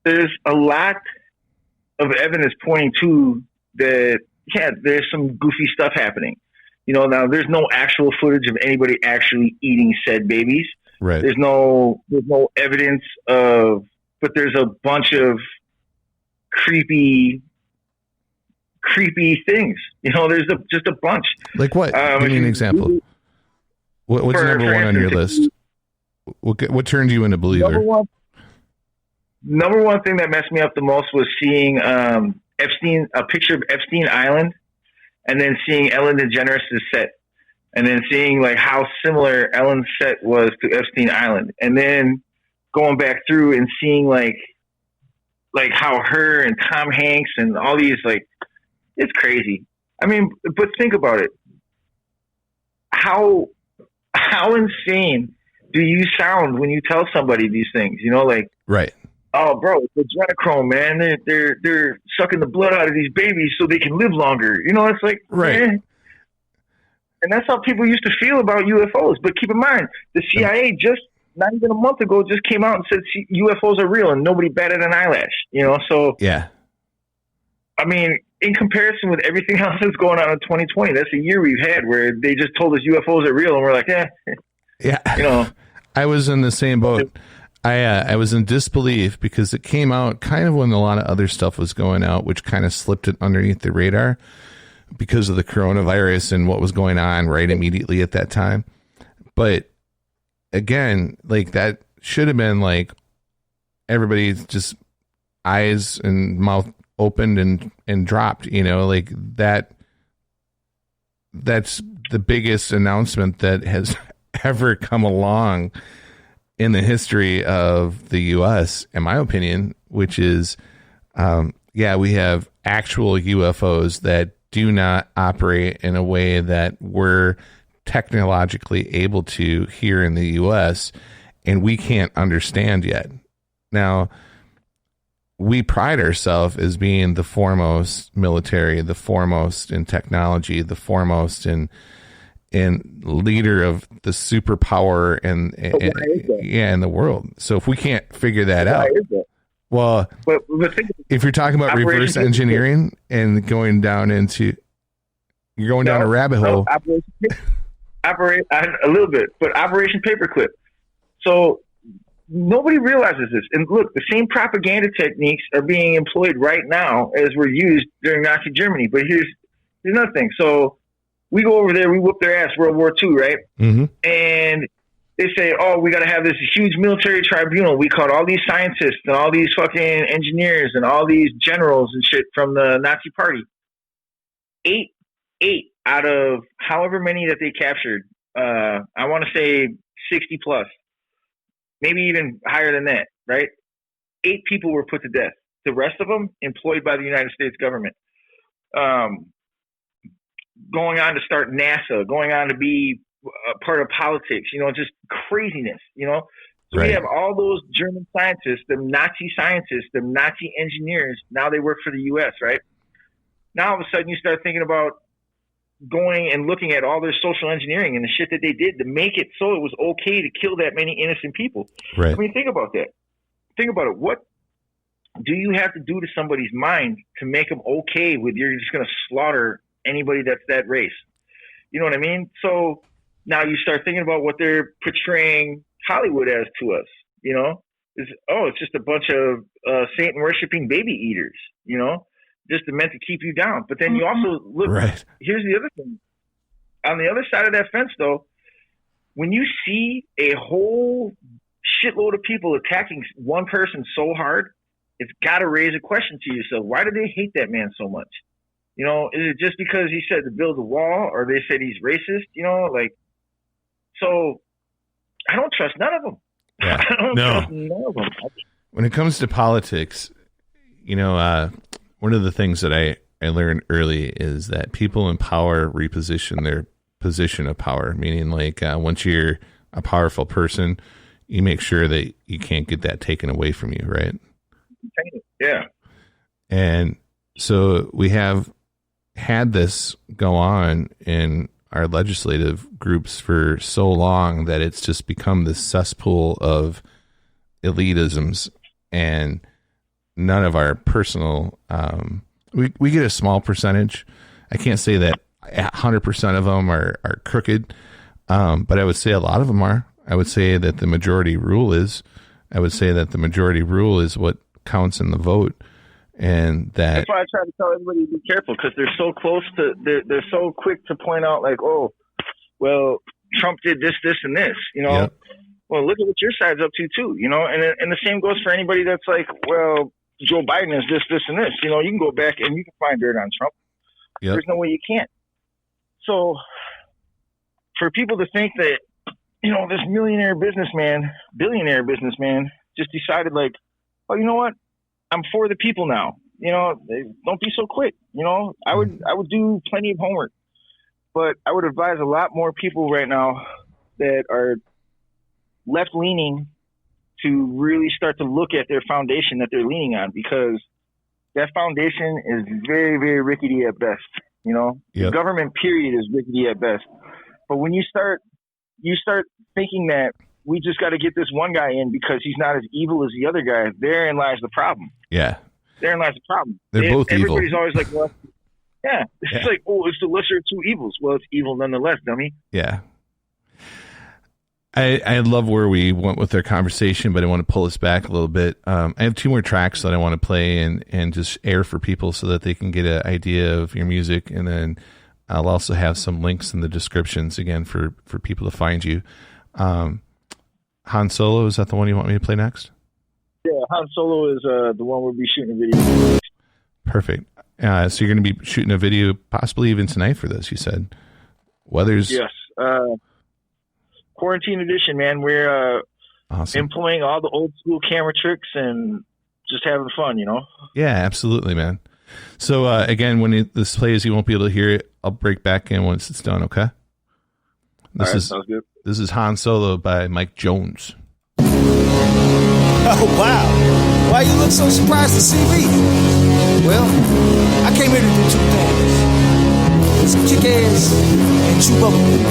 there's a lot of evidence pointing to that. Yeah, there's some goofy stuff happening. You know, now there's no actual footage of anybody actually eating said babies. Right. There's no evidence of, but there's a bunch of creepy things. You know, there's just a bunch. Like what? Give me an example. What's number one on your list? What turned you into believer? Number one thing that messed me up the most was seeing a picture of Epstein Island, and then seeing Ellen DeGeneres' set, and then seeing like how similar Ellen's set was to Epstein Island, and then going back through and seeing like how her and Tom Hanks and all these, like, it's crazy. I mean, but think about it. How insane do you sound when you tell somebody these things? You know, like, right. Oh, bro, it's adrenochrome, man. They're sucking the blood out of these babies so they can live longer. You know, it's like, right. Man. And that's how people used to feel about UFOs. But keep in mind, the CIA just not even a month ago just came out and said UFOs are real, and nobody batted an eyelash. You know, so yeah. I mean, in comparison with everything else that's going on in 2020, that's a year we've had where they just told us UFOs are real, and we're like, yeah. You know, I was in the same boat. I was in disbelief because it came out kind of when a lot of other stuff was going out, which kind of slipped it underneath the radar because of the coronavirus and what was going on right immediately at that time. But again, like that should have been like everybody's just eyes and mouth opened and dropped, you know, like that's the biggest announcement that has ever come along in the history of the U.S., in my opinion, which is, we have actual UFOs that do not operate in a way that we're technologically able to here in the U.S., and we can't understand yet. Now, we pride ourselves as being the foremost military, the foremost in technology, the foremost in leader of the superpower in the world. So if we can't figure that out, well, but if you're talking about reverse engineering and going down into, you're going down a rabbit hole. A little bit, but Operation Paperclip. So nobody realizes this. And look, the same propaganda techniques are being employed right now as were used during Nazi Germany. But here's another thing. So we go over there, we whoop their ass, World War II, right? Mm-hmm. And they say, oh, we got to have this huge military tribunal. We caught all these scientists and all these fucking engineers and all these generals and shit from the Nazi party. Eight out of however many that they captured, I want to say 60 plus, maybe even higher than that, right? 8 people were put to death. The rest of them employed by the United States government. Going on to start NASA, going on to be a part of politics, you know, just craziness, you know. So right. We have all those German scientists, them Nazi scientists, them Nazi engineers. Now they work for the U.S., right? Now all of a sudden you start thinking about going and looking at all their social engineering and the shit that they did to make it so it was okay to kill that many innocent people. Right. I mean, think about that. Think about it. What do you have to do to somebody's mind to make them okay with you're just going to slaughter anybody that's that race? You know what I mean? So now you start thinking about what they're portraying Hollywood as to us, you know? It's just a bunch of Satan worshiping baby eaters, you know, just meant to keep you down. But then you also look, right. Here's the other thing. On the other side of that fence, though, when you see a whole shitload of people attacking one person so hard, it's got to raise a question to yourself. Why do they hate that man so much? You know, is it just because he said to build a wall, or they said he's racist? You know, like, so I don't trust none of them. Yeah. I don't trust none of them. When it comes to politics, you know, one of the things that I learned early is that people in power reposition their position of power, meaning like once you're a powerful person, you make sure that you can't get that taken away from you, right? Yeah. And so we have had this go on in our legislative groups for so long that it's just become this cesspool of elitisms, and none of our personal, we get a small percentage. I can't say that 100% of them are crooked, but I would say a lot of them are. I would say that the majority rule is. I would say that the majority rule is what counts in the vote, and that's why I try to tell everybody to be careful, because they're so close to. They're so quick to point out, like, oh, well, Trump did this, this, and this. You know, Yep. Well, look at what your side's up to too. You know, and the same goes for anybody that's like, well, Joe Biden is this, this, and this. You know, you can go back and you can find dirt on Trump. Yep. There's no way you can't. So, for people to think that, you know, this billionaire businessman just decided, like, oh, you know what? I'm for the people now. You know, don't be so quick. You know, I would do plenty of homework, but I would advise a lot more people right now that are left leaning to really start to look at their foundation that they're leaning on, because that foundation is very, very rickety at best. You know, Yep. The government period is rickety at best. But when you start thinking that we just got to get this one guy in because he's not as evil as the other guy, therein lies the problem. Yeah. Therein lies the problem. They're both evil. Everybody's always like, well, yeah. It's like, oh, it's the lesser of two evils. Well, it's evil nonetheless, dummy. Yeah. I love where we went with our conversation, but I want to pull us back a little bit. I have 2 more tracks that I want to play and just air for people so that they can get an idea of your music. And then I'll also have some links in the descriptions again for people to find you. Han Solo, is that the one you want me to play next? Yeah, Han Solo is the one we'll be shooting a video. Perfect. So you're going to be shooting a video possibly even tonight for this, you said. Weather's... Yes. Quarantine edition, man. We're awesome. Employing all the old school camera tricks and just having fun, you know? Yeah, absolutely, man. So, again, when this plays, you won't be able to hear it. I'll break back in once it's done, okay? Sounds good. This is Han Solo by Mike Jones. Oh, wow. Why you look so surprised to see me? Well, I came here to do 2 things. Some kick ass and chew bubblegum.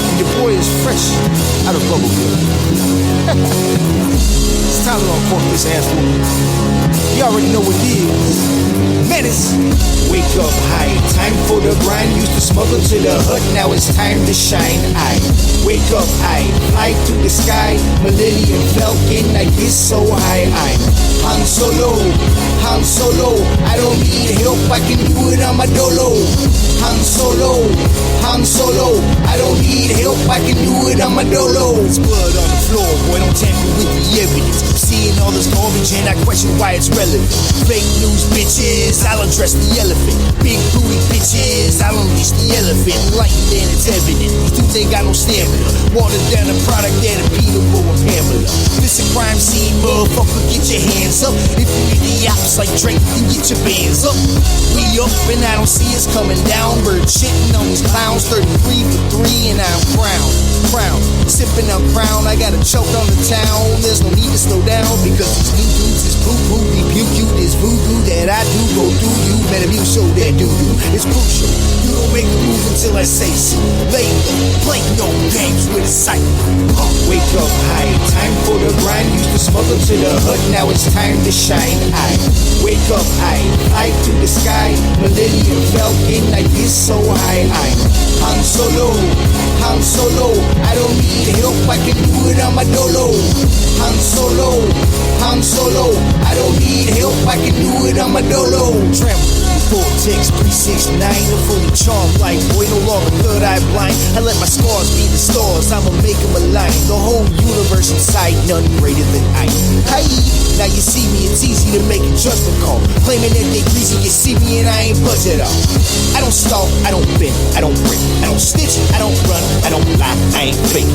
And your boy is fresh out of bubblegum. It's time to uncork this ass whooping. You already know what it is. Menace. Wake up high, time for the grind. Used to smuggle to the hut, now it's time to shine. I wake up high, fly through the sky. Millennium Falcon, I get so high. I'm Han Solo, Han Solo. I don't need help, I can do it on my dolo. Han Solo, Han Solo. I don't need help, I can do it on my dolo. It's blood on the floor, boy, don't tamper with the evidence. I'm seeing all this garbage and I question why it's relevant. Fake news, bitches, I'll address the elephant. Big booty bitches, I'll unleash the elephant. Light then it's evident, these dudes ain't got no stamina. Watered down the product that a Peter Boy and Pamela. This a crime scene, motherfucker, get your hands up. If you need the ops like Drake, then get your bands up. We up and I don't see us coming down. Bird shitting on these clowns, 33 for 3 and I'm crown. Sipping on crown, I got a choke on the town. There's no need to slow down because these new dudes is poo-poo, rebuke you. This voodoo that I do go through you. Metamucil, show that doo-doo. It's crucial. You don't make a move until I say so. Later, play no games with a sight. Wake up high, time for the grind. Used to smuggle to the hood, now it's time to shine. I wake up high, fly to the sky. Millennium Falcon, I get so high. I'm Han Solo, Han Solo. I don't need help, I can do it on my dolo. Han Solo, Han Solo. I don't need help, I can do it on my dolo. Tremble. Vortex 369, I'm fully charmed like boy, no longer third eye blind. I let my scars be the stars, I'ma make them align. The whole universe inside, none greater than I. Hi, now you see me, it's easy to make a judgment call. Claiming that they greasy, you see me and I ain't budge at all. I don't stalk, I don't bend, I don't break, I don't snitch, I don't run, I don't lie, I ain't fake.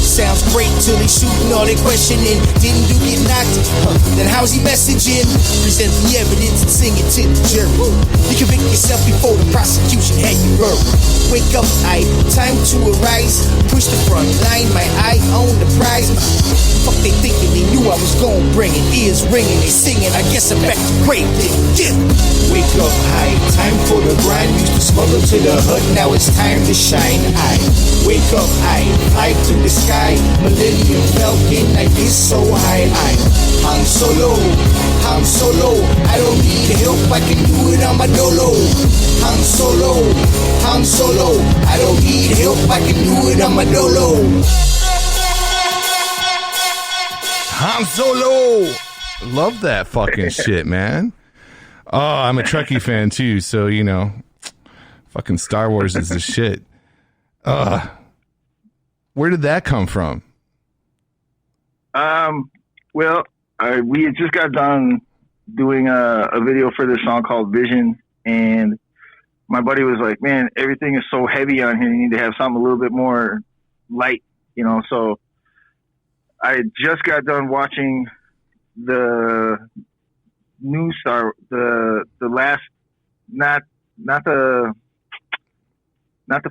Sounds great till they shooting all they questioning. Didn't you get knocked? Then how's he messaging? Present the evidence and sing it to the jury. You convict yourself before the prosecution had you buried. Wake up, time to arise. Push the front line, my eye on the prize. Fuck they thinking, they knew I was gon' bring it. Ears ringing, they singing, I guess I'm back to great thing. Yeah. Wake up high, time for the grind. Used to smuggle to the hood, now it's time to shine. I wake up high, fly to the sky. Millennium Falcon, I get so high. I'm Han Solo, Han Solo. I don't need help, I can do it on my dolo. Han Solo, Han Solo. I don't need help, I can do it on my dolo. Han Solo. Love that fucking shit, man. Oh, I'm a Trekkie fan too, so you know, fucking Star Wars is the shit. Where did that come from? Well, we had just got done doing a video for this song called Vision, and my buddy was like, man, everything is so heavy on here, you need to have something a little bit more light, you know. So I just got done watching the new the last, not the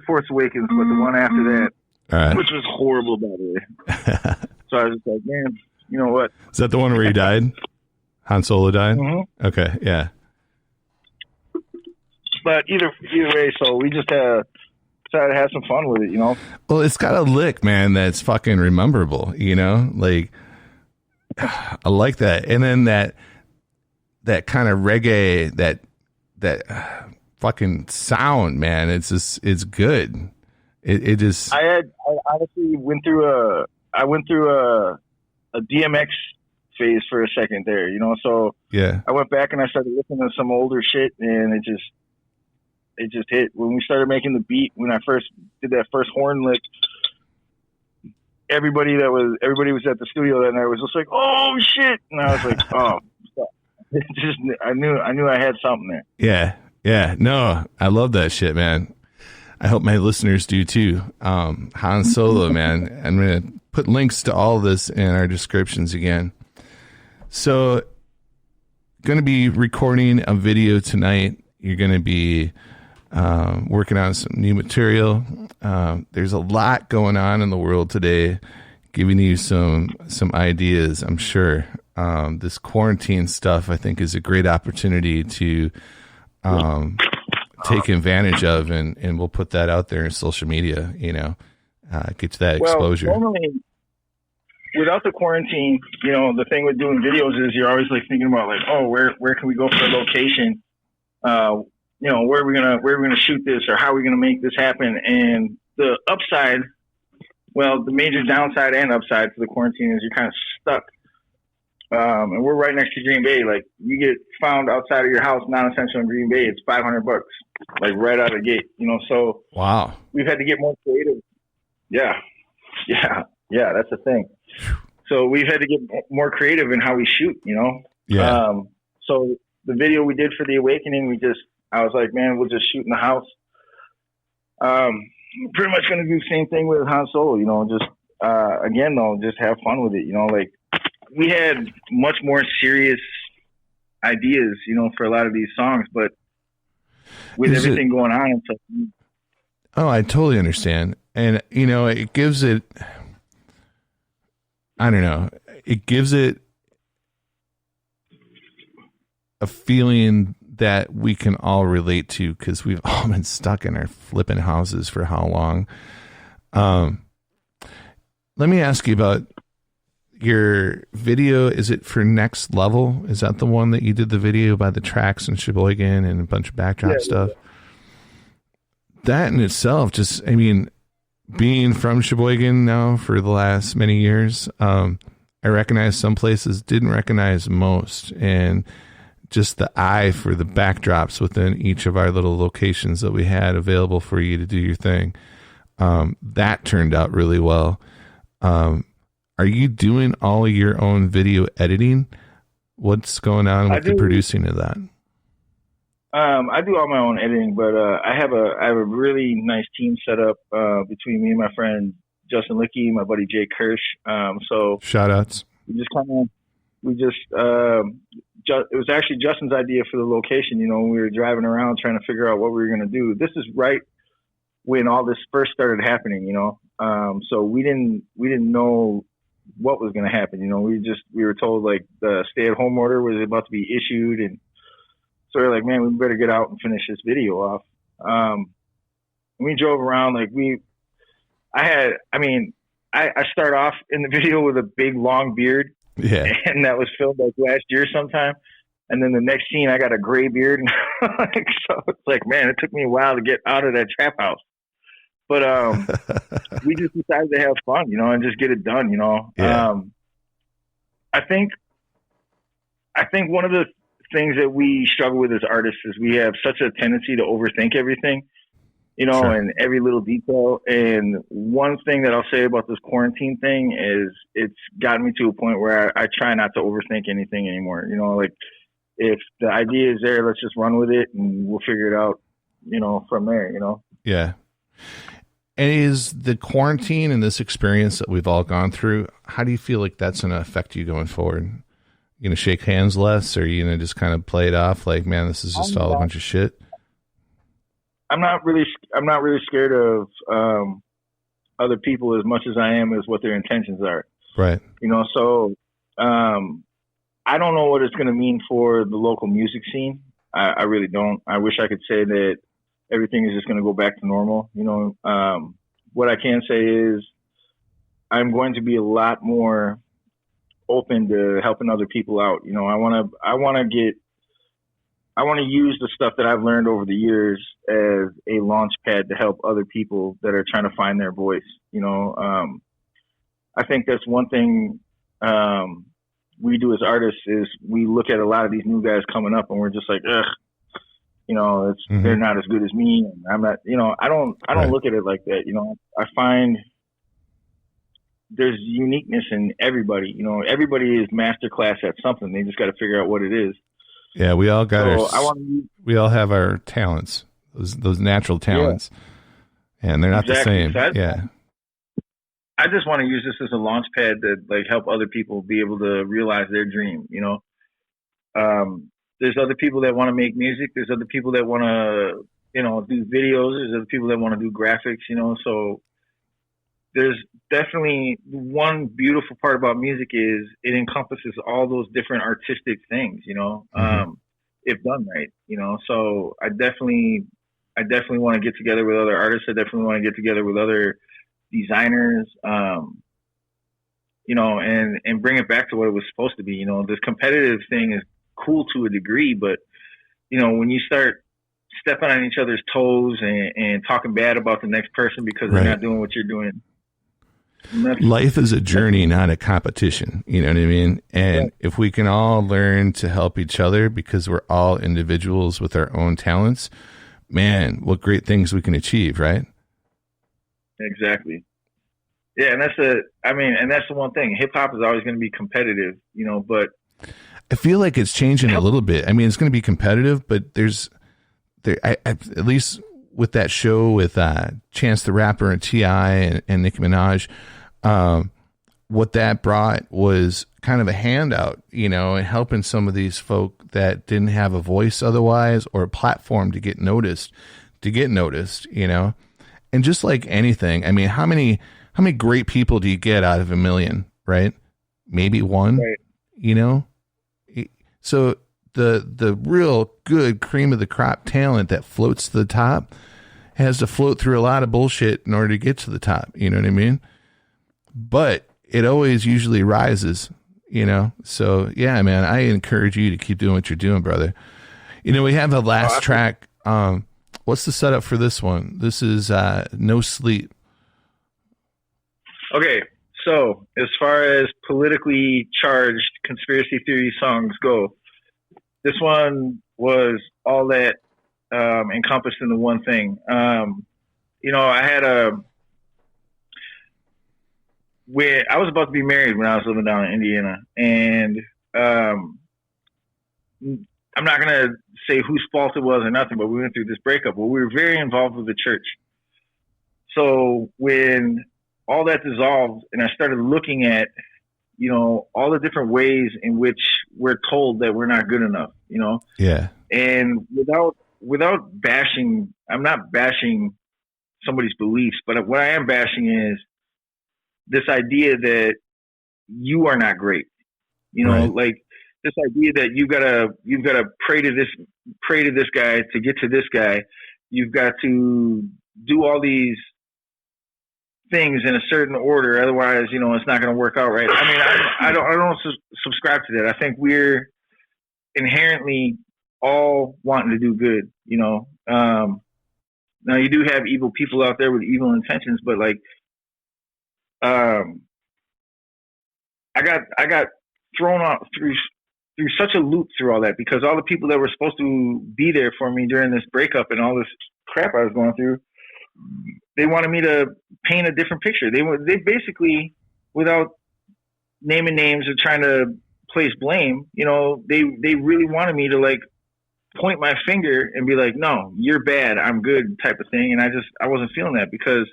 Force Awakens, but the one after that, which was horrible, by the way. So I was just like, man, you know what? Is that the one where he died? Han Solo died? Mm-hmm. Okay, yeah. But either way, so we just decided to have some fun with it, you know? Well, it's got a lick, man, that's fucking rememberable, you know? Like, I like that. And then that kind of reggae, that fucking sound, man, it's just, it's good. It just... I honestly went through a DMX phase for a second there, you know? So yeah, I went back and I started listening to some older shit, and it just hit. When we started making the beat, when I first did that first horn lick, everybody was at the studio that night was just like, oh shit, and I was like, oh, it just I knew I had something there. Yeah, no, I love that shit, man. I hope my listeners do too. Han Solo, man. I'm gonna put links to all of this in our descriptions again. So, going to be recording a video tonight. You're going to be working on some new material. There's a lot going on in the world today, giving you some ideas, I'm sure. This quarantine stuff, I think, is a great opportunity to take advantage of, and we'll put that out there in social media, you know, get to that exposure. Normally, without the quarantine, you know, the thing with doing videos is you're always like thinking about like, oh, where can we go for a location? You know, where are we gonna shoot this, or how are we gonna make this happen? And the upside, well, the major downside and upside to the quarantine is you're kind of stuck. And we're right next to Green Bay. Like, you get found outside of your house, non-essential in Green Bay, it's $500, like right out of the gate, you know? So wow, we've had to get more creative. Yeah, that's the thing. So we've had to get more creative in how we shoot, you know? Yeah. So the video we did for The Awakening, I was like, man, we'll just shoot in the house. Pretty much going to do the same thing with Han Solo, you know, just, again, though, just have fun with it, you know? Like, we had much more serious ideas, you know, for a lot of these songs, but with everything going on, it's like, oh, I totally understand. And, you know, it gives it, I don't know, it gives it a feeling that we can all relate to because we've all been stuck in our flipping houses for how long. Let me ask you about your video. Is it for Next Level? Is that the one that you did the video by the tracks in Sheboygan and a bunch of backdrop stuff? Yeah. That in itself, just, I mean, being from Sheboygan now for the last many years, I recognize some places, didn't recognize most. And just the eye for the backdrops within each of our little locations that we had available for you to do your thing. That turned out really well. Are you doing all of your own video editing? What's going on with the producing of that? I do all my own editing, but I have a really nice team set up between me and my friend Justin Lickey, my buddy Jay Kirsch. So shout outs. It was actually Justin's idea for the location. You know, when we were driving around trying to figure out what we were going to do. This is right when all this first started happening, you know. So we didn't know what was going to happen. You know, we were told like the stay-at-home order was about to be issued, and so we were like, man, we better get out and finish this video off. We drove around I start off in the video with a big long beard. Yeah. And that was filmed like last year sometime. And then the next scene, I got a gray beard. So it's like, man, it took me a while to get out of that trap house. But we just decided to have fun, you know, and just get it done, you know. Yeah. I think one of the things that we struggle with as artists is we have such a tendency to overthink everything, you know, sure. And every little detail. And one thing that I'll say about this quarantine thing is it's gotten me to a point where I try not to overthink anything anymore. You know, like if the idea is there, let's just run with it and we'll figure it out, you know, from there, you know? Yeah. And is the quarantine and this experience that we've all gone through, how do you feel like that's going to affect you going forward? You going to shake hands less, or are you going to just kind of play it off like, man, this is just all a bunch of shit? I'm not really scared of other people as much as I am as what their intentions are. Right. You know, so I don't know what it's going to mean for the local music scene. I really don't. I wish I could say that everything is just going to go back to normal. You know, what I can say is I'm going to be a lot more open to helping other people out. You know, I want to use the stuff that I've learned over the years as a launch pad to help other people that are trying to find their voice. You know, I think that's one thing we do as artists is we look at a lot of these new guys coming up and we're just like, ugh, you know, they're not as good as me. And I'm not, you know, I don't right. look at it like that. You know, I find there's uniqueness in everybody. You know, everybody is masterclass at something. They just got to figure out what it is. Yeah, we all got we all have our talents, those natural talents, and they're not exactly. the same. So I just want to use this as a launch pad to like help other people be able to realize their dream. You know, there's other people that want to make music. There's other people that want to, you know, do videos. There's other people that want to do graphics. You know, so there's definitely one beautiful part about music is it encompasses all those different artistic things, you know, if done right, you know. So I definitely want to get together with other artists. I definitely want to get together with other designers, you know, and bring it back to what it was supposed to be. You know, this competitive thing is cool to a degree, but you know, when you start stepping on each other's toes and talking bad about the next person because they're not doing what you're doing. Life is a journey, not a competition. You know what I mean? And if we can all learn to help each other because we're all individuals with our own talents, man, what great things we can achieve, right? Exactly. Yeah, and that's the one thing. Hip hop is always going to be competitive, you know, but I feel like it's changing a little bit. I mean, it's going to be competitive, but at least with that show with Chance the Rapper and T.I. and Nicki Minaj, what that brought was kind of a handout, you know, and helping some of these folk that didn't have a voice otherwise or a platform to get noticed, you know. And just like anything, I mean, how many great people do you get out of a million, right? Maybe one, right. You know? So the real good cream of the crop talent that floats to the top has to float through a lot of bullshit in order to get to the top. You know what I mean? But it always usually rises, you know? So yeah, man, I encourage you to keep doing what you're doing, brother. You know, we have the last track. What's the setup for this one? This is No Sleep. Okay, so as far as politically charged conspiracy theory songs go, this one was all that encompassed in the one thing. You know, I was about to be married when I was living down in Indiana, and I'm not going to say whose fault it was or nothing, but we went through this breakup. Well, we were very involved with the church. So when all that dissolved and I started looking at, you know, all the different ways in which we're told that we're not good enough, you know? Yeah. And without bashing, I'm not bashing somebody's beliefs, but what I am bashing is this idea that you are not great, you know, right. like this idea that you've got to pray to this guy to get to this guy. You've got to do all these things in a certain order. Otherwise, you know, it's not going to work out right. I mean, I don't subscribe to that. I think we're inherently all wanting to do good, you know? Now you do have evil people out there with evil intentions, but like, I got thrown out through such a loop through all that, because all the people that were supposed to be there for me during this breakup and all this crap I was going through, they wanted me to paint a different picture. They basically, without naming names or trying to place blame, you know, they really wanted me to like point my finger and be like, no, you're bad, I'm good type of thing. And I wasn't feeling that, because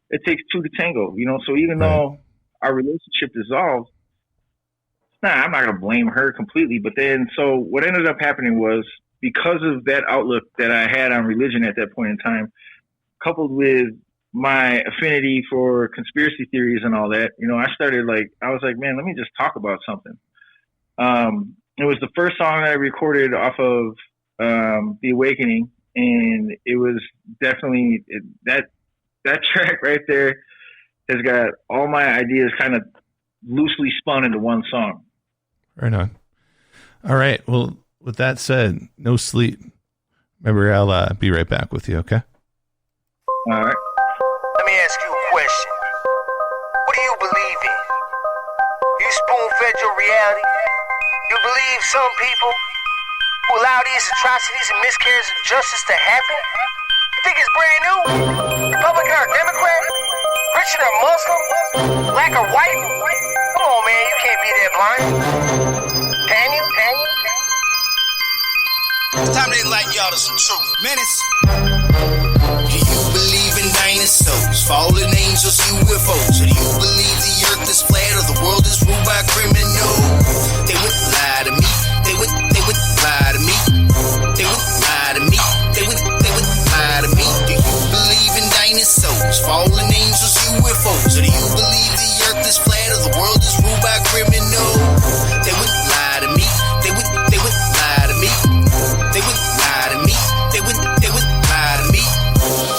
it takes two to tango, you know? So even though our relationship dissolved, I'm not going to blame her completely. But then, so what ended up happening was, because of that outlook that I had on religion at that point in time, coupled with my affinity for conspiracy theories and all that, you know, I was like, man, let me just talk about something. It was the first song that I recorded off of The Awakening, and it was definitely that track right there has got all my ideas kind of loosely spun into one song. Right on. All right. Well, with that said, No Sleep. Remember, I'll be right back with you, okay? All right. Let me ask you a question. What do you believe in? You spoon-fed your reality? You believe some people who allow these atrocities and miscarriages of justice to happen? You think it's brand new? Republican or Democrat? Christian or Muslim? Black or white? Come on, man, you can't be that blind. Can you? It's time to enlighten y'all to some truth. Menace. Do you believe in dinosaurs, fallen angels, UFOs? Or do you believe the earth is flat or the world is ruled by criminals? They would lie to me. They would lie to me. They would lie to me. They would lie to me. Do you believe in dinosaurs, fallen angels, UFOs? Or do you believe the earth is flat or the world is ruled by criminals? They would lie to me. They would lie to me. They would lie to me. They would lie to me.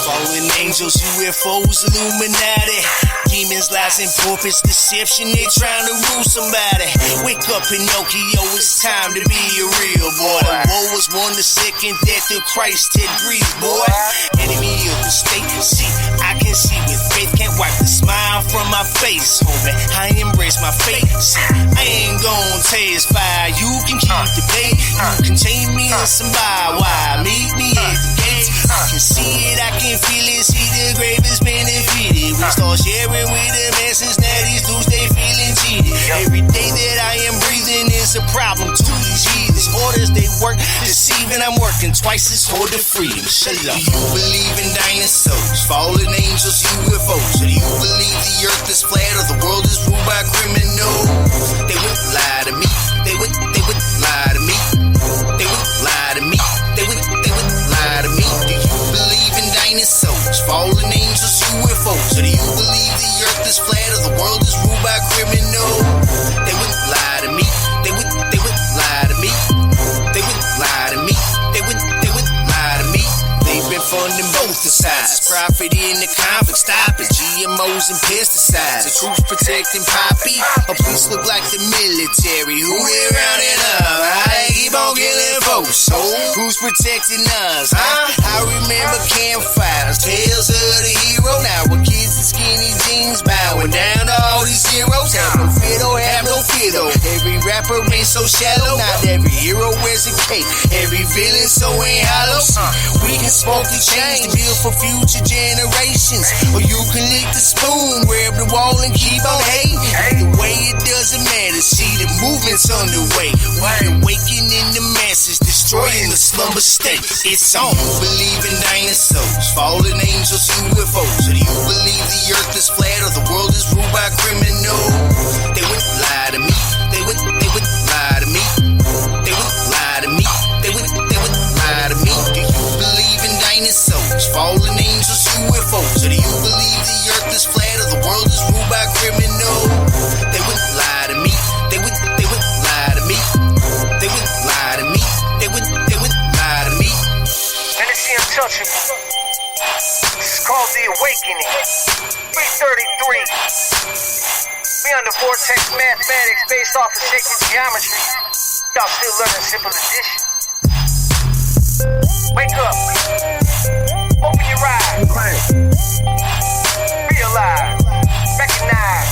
Fallen angels, UFOs, Illuminati, demons, lies, and purpose, deception. They trying to rule somebody. Wake up, Pinocchio, it's time to be a real boy. The war was won, the second death of Christ had breathed, boy. Enemy of the state, see, I can see with faith, can't wipe the smile from my face, homie. I embrace my fate, see, I ain't gon' taste fire. You can keep the bait, you can chain me in some bar. Why? Meet me at the gates. I can see it, I can feel it, see the grave is benefited. We start sharing with the masses, now these dudes, they feeling cheated. Every day that I am breathing is a problem to these heathens. Orders, they work deceiving, I'm working twice as hard to freedom. Shalom. Do you believe in dinosaurs, fallen angels, UFOs? Or do you believe the earth is flat or the world is ruled by criminals? They would lie to me. They would lie to me. They would lie to me. They would lie to me. Do you believe in dinosaurs, fallen angels, UFOs? Or do you believe the earth is flat or the world is ruled by criminals? They would lie to me. They would lie to me. They Profit in the conflict, stop it. GMOs and pesticides. The troops protecting Poppy. Or police look like the military. Who they rounding up? I keep on killing folks. So who's protecting us? I remember campfires, tales of the hero. Now we're kids in skinny jeans, bowing down to all these heroes. Have no fear, though, have no fear though. Every rapper ain't so shallow. Not every hero wears a cape. Every villain so ain't hollow. We can smoke the change, build for future generations. Or you can lick the spoon, grab the wall and keep on hating. The way it doesn't matter, see the movement's underway. We awakening the masses, destroying the slumber state. It's on. Believe in dinosaurs, fallen angels, UFOs. Or do you believe the earth is flat or the world is ruled by criminals? They would lie to me. They would lie to me. They would lie to me. They would lie to me. Do you believe in dinosaurs, fallen angels, UFOs? Or do you believe the earth is flat or the world is ruled by criminals? They would lie to me. They would lie to me. They would lie to me. They would lie to me. Fantasy Untouchable. This is called The Awakening. 333. We on the vortex mathematics based off of sacred geometry. Y'all still learning simple addition. Wake up. Open your eyes. Realize. Recognize.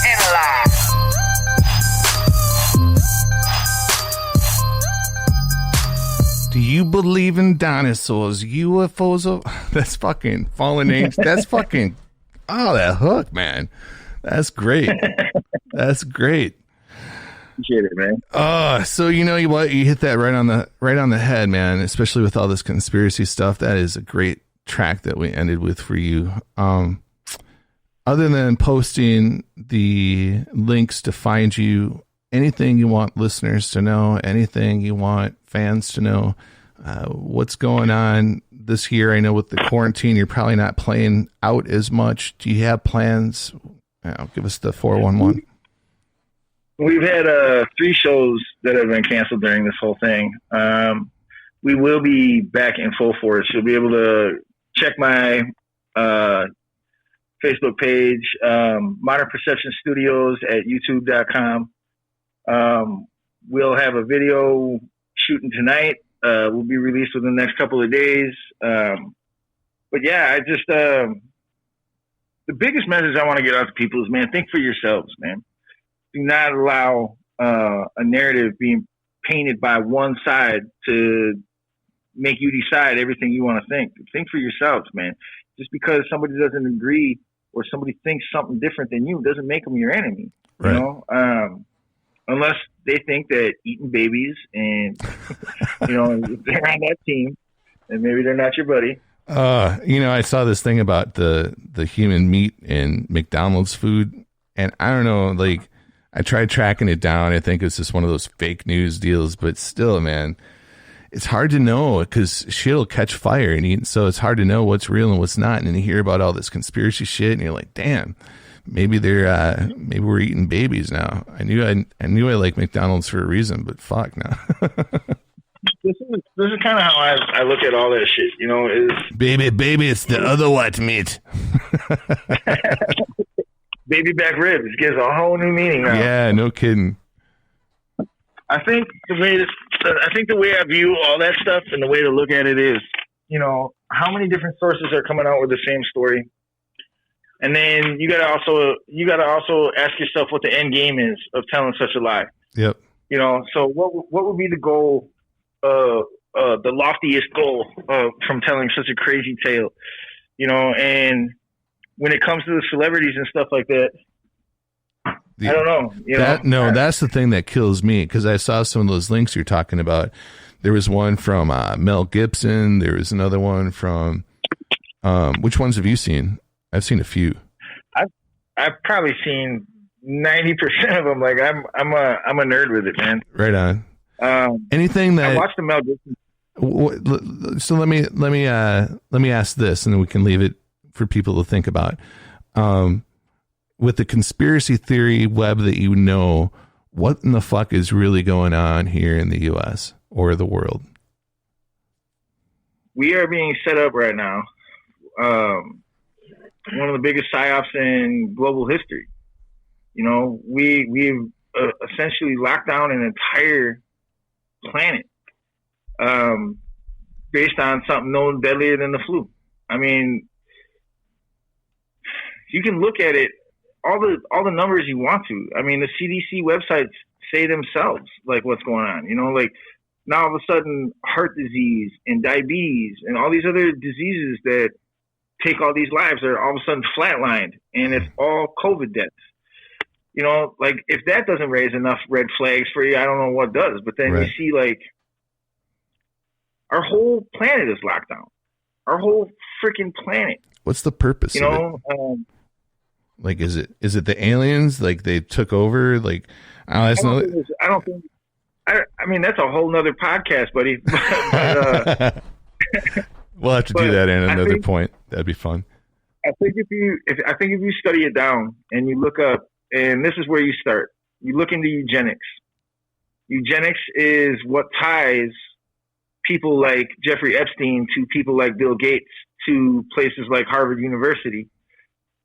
Analyze. Do you believe in dinosaurs, UFOs? That's fucking fallen angels. That's fucking, oh, that hook, man. That's great. That's great. Appreciate it, man. So you know what? You hit that right on the head, man. Especially with all this conspiracy stuff. That is a great track that we ended with for you. Other than posting the links to find you, anything you want listeners to know, anything you want fans to know, what's going on this year? I know with the quarantine, you're probably not playing out as much. Do you have plans? Give us the 411. We've had 3 shows that have been canceled during this whole thing. We will be back in full force. You'll be able to check my Facebook page, Modern Perception Studios at youtube.com. We'll have a video shooting tonight. Will be released within the next couple of days. But yeah, I just the biggest message I want to get out to people is, man, think for yourselves, man. Do not allow a narrative being painted by one side to make you decide everything you want to think. Think for yourselves, man. Just because somebody doesn't agree or somebody thinks something different than you doesn't make them your enemy. Right. You know, unless they think that eating babies and you know, if they're on that team, then maybe they're not your buddy. You know, I saw this thing about the human meat in McDonald's food, and I don't know, like, I tried tracking it down. I think it's just one of those fake news deals, but still, man, it's hard to know because shit'll catch fire, and so it's hard to know what's real and what's not. And then you hear about all this conspiracy shit, and you're like, damn, maybe maybe we're eating babies now. I knew I like McDonald's for a reason, but fuck no. This is kind of how I look at all that shit, you know, is baby, it's the other white meat. baby back ribs gives a whole new meaning now. Yeah, no kidding. I think the way I view all that stuff and the way to look at it is, you know, how many different sources are coming out with the same story, and then you gotta also ask yourself what the end game is of telling such a lie. Yep. You know, so what would be the goal? The loftiest goal from telling such a crazy tale, you know, and when it comes to the celebrities and stuff like that, I don't know. That's the thing that kills me, because I saw some of those links you're talking about. There was one from Mel Gibson. There was another one from which ones have you seen? I've seen a few. I've probably seen 90% of them. Like I'm a nerd with it, man. Right on. Anything that I watched the Mel Gibson. So let me ask this, and then we can leave it for people to think about. With the conspiracy theory web that you know, what in the fuck is really going on here in the U.S. or the world? We are being set up right now one of the biggest psyops in global history. You know, we've essentially locked down an entire planet based on something known deadlier than the flu. I mean, you can look at it, all the numbers you want to. I mean, the CDC websites say themselves, like, what's going on. You know, like, now all of a sudden heart disease and diabetes and all these other diseases that take all these lives are all of a sudden flatlined, and it's all COVID deaths. You know, like, if that doesn't raise enough red flags for you, I don't know what does. But then you see, like, our whole planet is locked down. Our whole freaking planet. What's the purpose? You know, like, is it the aliens? Like, they took over? Like, I don't think. I mean, that's a whole nother podcast, buddy. But, we'll have to do that in another point. That'd be fun. I think if you study it down and you look up, and this is where you start. You look into eugenics. Eugenics is what ties people like Jeffrey Epstein to people like Bill Gates to places like Harvard University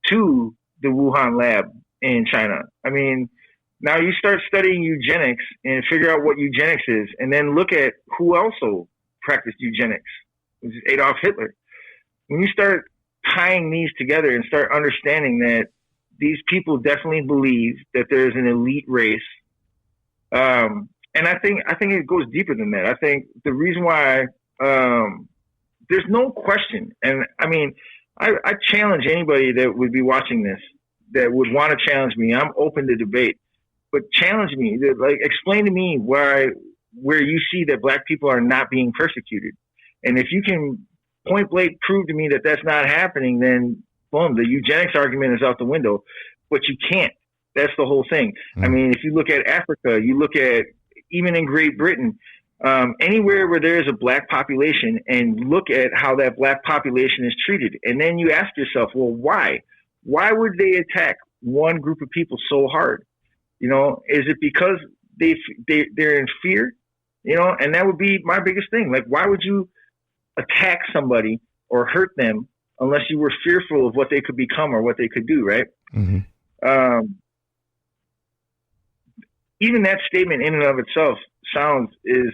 to the Wuhan lab in China. I mean, now you start studying eugenics and figure out what eugenics is, and then look at who also practiced eugenics, which is Adolf Hitler. When you start tying these together and start understanding that these people definitely believe that there's an elite race, and I think it goes deeper than that. I think the reason why there's no question, and I mean, I challenge anybody that would be watching this that would want to challenge me. I'm open to debate, but challenge me. Like, explain to me where you see that black people are not being persecuted, and if you can point blank prove to me that that's not happening, then boom, the eugenics argument is out the window. But you can't. That's the whole thing. I mean, if you look at Africa, you look at even in Great Britain, anywhere where there is a black population, and look at how that black population is treated. And then you ask yourself, well, why? Why would they attack one group of people so hard? You know, is it because they're in fear? You know, and that would be my biggest thing. Like, why would you attack somebody or hurt them unless you were fearful of what they could become or what they could do, right? Mm-hmm. Even that statement in and of itself sounds as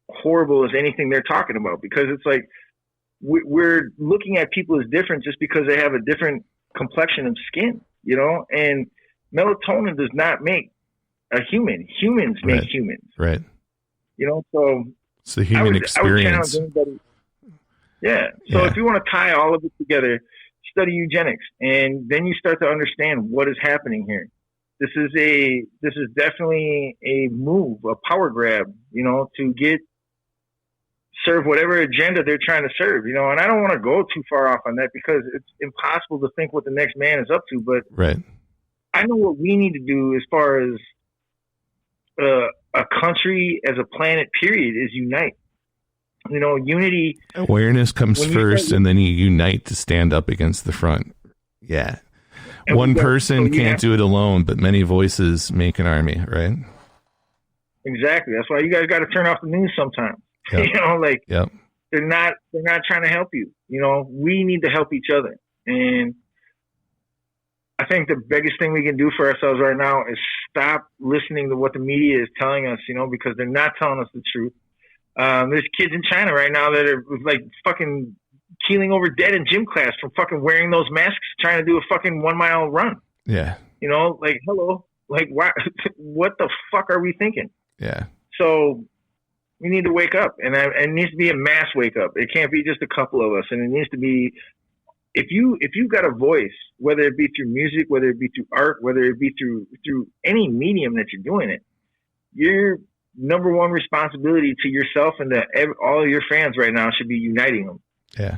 horrible as anything they're talking about, because it's like we're looking at people as different just because they have a different complexion of skin, you know? And melatonin does not make a human. Humans make humans. Right. You know, so it's the human experience. Yeah. So if you want to tie all of it together, study eugenics, and then you start to understand what is happening here. This is definitely a move, a power grab, you know, to serve whatever agenda they're trying to serve, you know. And I don't want to go too far off on that because it's impossible to think what the next man is up to. But I know what we need to do as far as a country, as a planet, period, is unite. You know, unity. Awareness comes first, and then you unite to stand up against the front. Yeah. One person can't do it alone, but many voices make an army, right? Exactly. That's why you guys got to turn off the news sometimes. Yep. You know, like they're not trying to help you. You know, we need to help each other. And I think the biggest thing we can do for ourselves right now is stop listening to what the media is telling us, you know, because they're not telling us the truth. There's kids in China right now that are like fucking keeling over dead in gym class from fucking wearing those masks, trying to do a fucking 1 mile run. Yeah. You know, like, hello, like, why, what the fuck are we thinking? Yeah. So we need to wake up, and it needs to be a mass wake up. It can't be just a couple of us. And it needs to be, if you've got a voice, whether it be through music, whether it be through art, whether it be through any medium that you're doing it, your number one responsibility to yourself and to all of your fans right now should be uniting them. Yeah.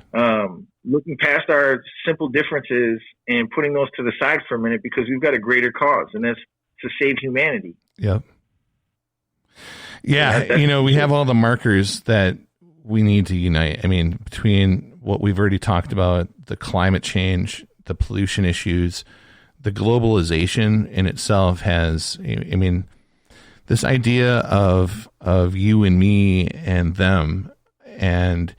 Looking past our simple differences and putting those to the side for a minute, because we've got a greater cause, and that's to save humanity. Yep. Yeah. You know, we have all the markers that we need to unite. I mean, between what we've already talked about, the climate change, the pollution issues, the globalization in itself has, I mean, this idea of you and me and them, and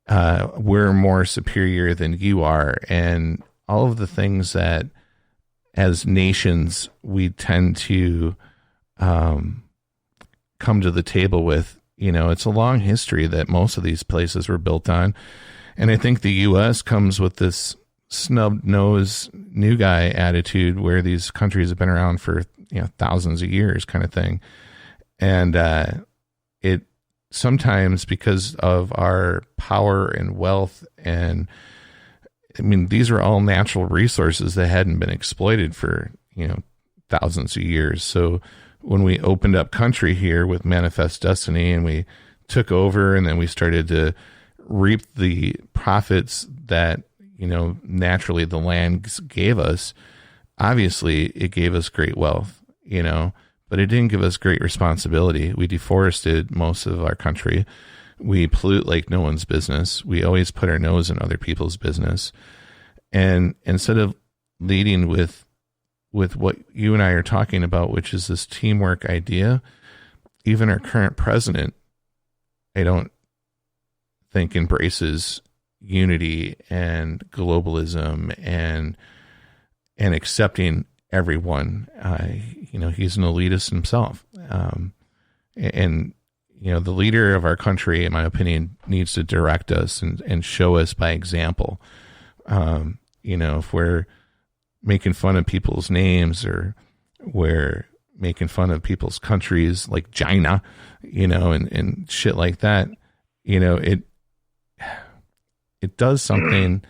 we're more superior than you are, and all of the things that as nations we tend to come to the table with. It's a long history that most of these places were built on. And I think the U.S. comes with this snub-nosed new guy attitude where these countries have been around for thousands of years kind of thing. And it sometimes, because of our power and wealth, and these are all natural resources that hadn't been exploited for thousands of years. So when we opened up country here with Manifest Destiny and we took over, and then we started to reap the profits that naturally the land gave us, obviously it gave us great wealth, but it didn't give us great responsibility. We deforested most of our country. We pollute like no one's business. We always put our nose in other people's business. And instead of leading with what you and I are talking about, which is this teamwork idea, even our current president, I don't think embraces unity and globalism and accepting everyone. He's an elitist himself. And the leader of our country, in my opinion, needs to direct us and show us by example. If we're making fun of people's names, or we're making fun of people's countries like China, and shit like that, it does something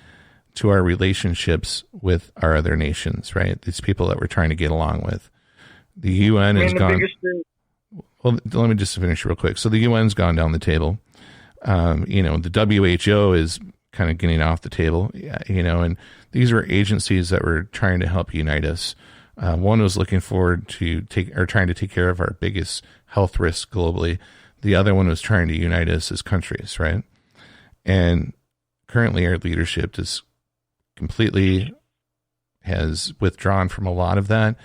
to our relationships with our other nations, right? These people that we're trying to get along with. The UN has gone. Well, let me just finish real quick. So the UN's gone down the table. The WHO is kind of getting off the table, and these are agencies that were trying to help unite us. One was looking forward to trying to take care of our biggest health risks globally. The other one was trying to unite us as countries, right? And currently our leadership is completely has withdrawn from a lot of that,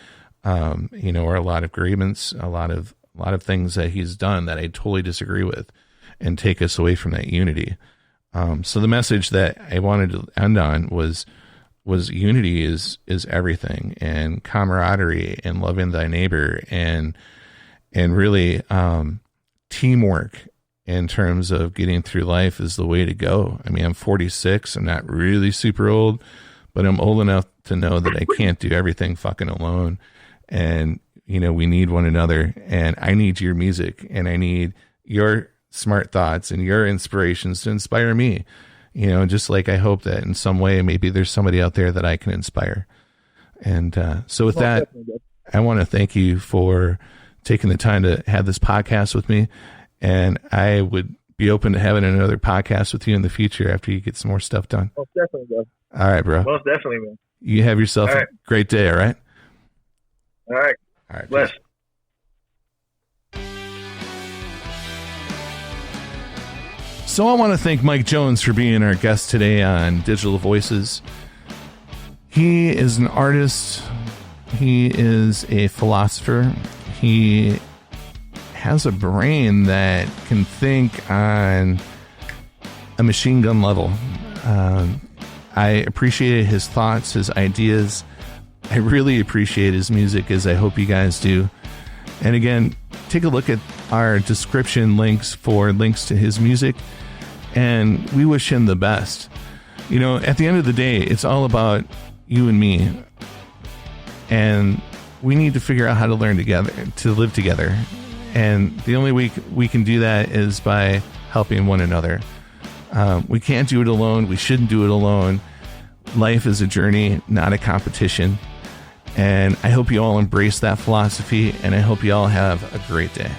or a lot of agreements, a lot of things that he's done that I totally disagree with and take us away from that unity. So the message that I wanted to end on was unity is everything, and camaraderie and loving thy neighbor and really teamwork in terms of getting through life is the way to go. I'm 46. I'm not really super old, but I'm old enough to know that I can't do everything fucking alone. And, we need one another, and I need your music, and I need your smart thoughts and your inspirations to inspire me, just like I hope that in some way, maybe there's somebody out there that I can inspire. And so with that, I want to thank you for taking the time to have this podcast with me. And I would be open to having another podcast with you in the future after you get some more stuff done. Most definitely, bro. All right, bro. Most definitely, man. You have yourself a great day, all right? All right. All right. Bless. So I want to thank Mike Jones for being our guest today on Digital Voices. He is an artist. He is a philosopher. He has a brain that can think on a machine gun level. I appreciated his thoughts, his ideas. I really appreciate his music, as I hope you guys do. And again, take a look at our description links for links to his music, and we wish him the best. At the end of the day, it's all about you and me, and we need to figure out how to learn together, to live together. And the only way we can do that is by helping one another. We can't do it alone. We shouldn't do it alone. Life is a journey, not a competition. And I hope you all embrace that philosophy, and I hope you all have a great day.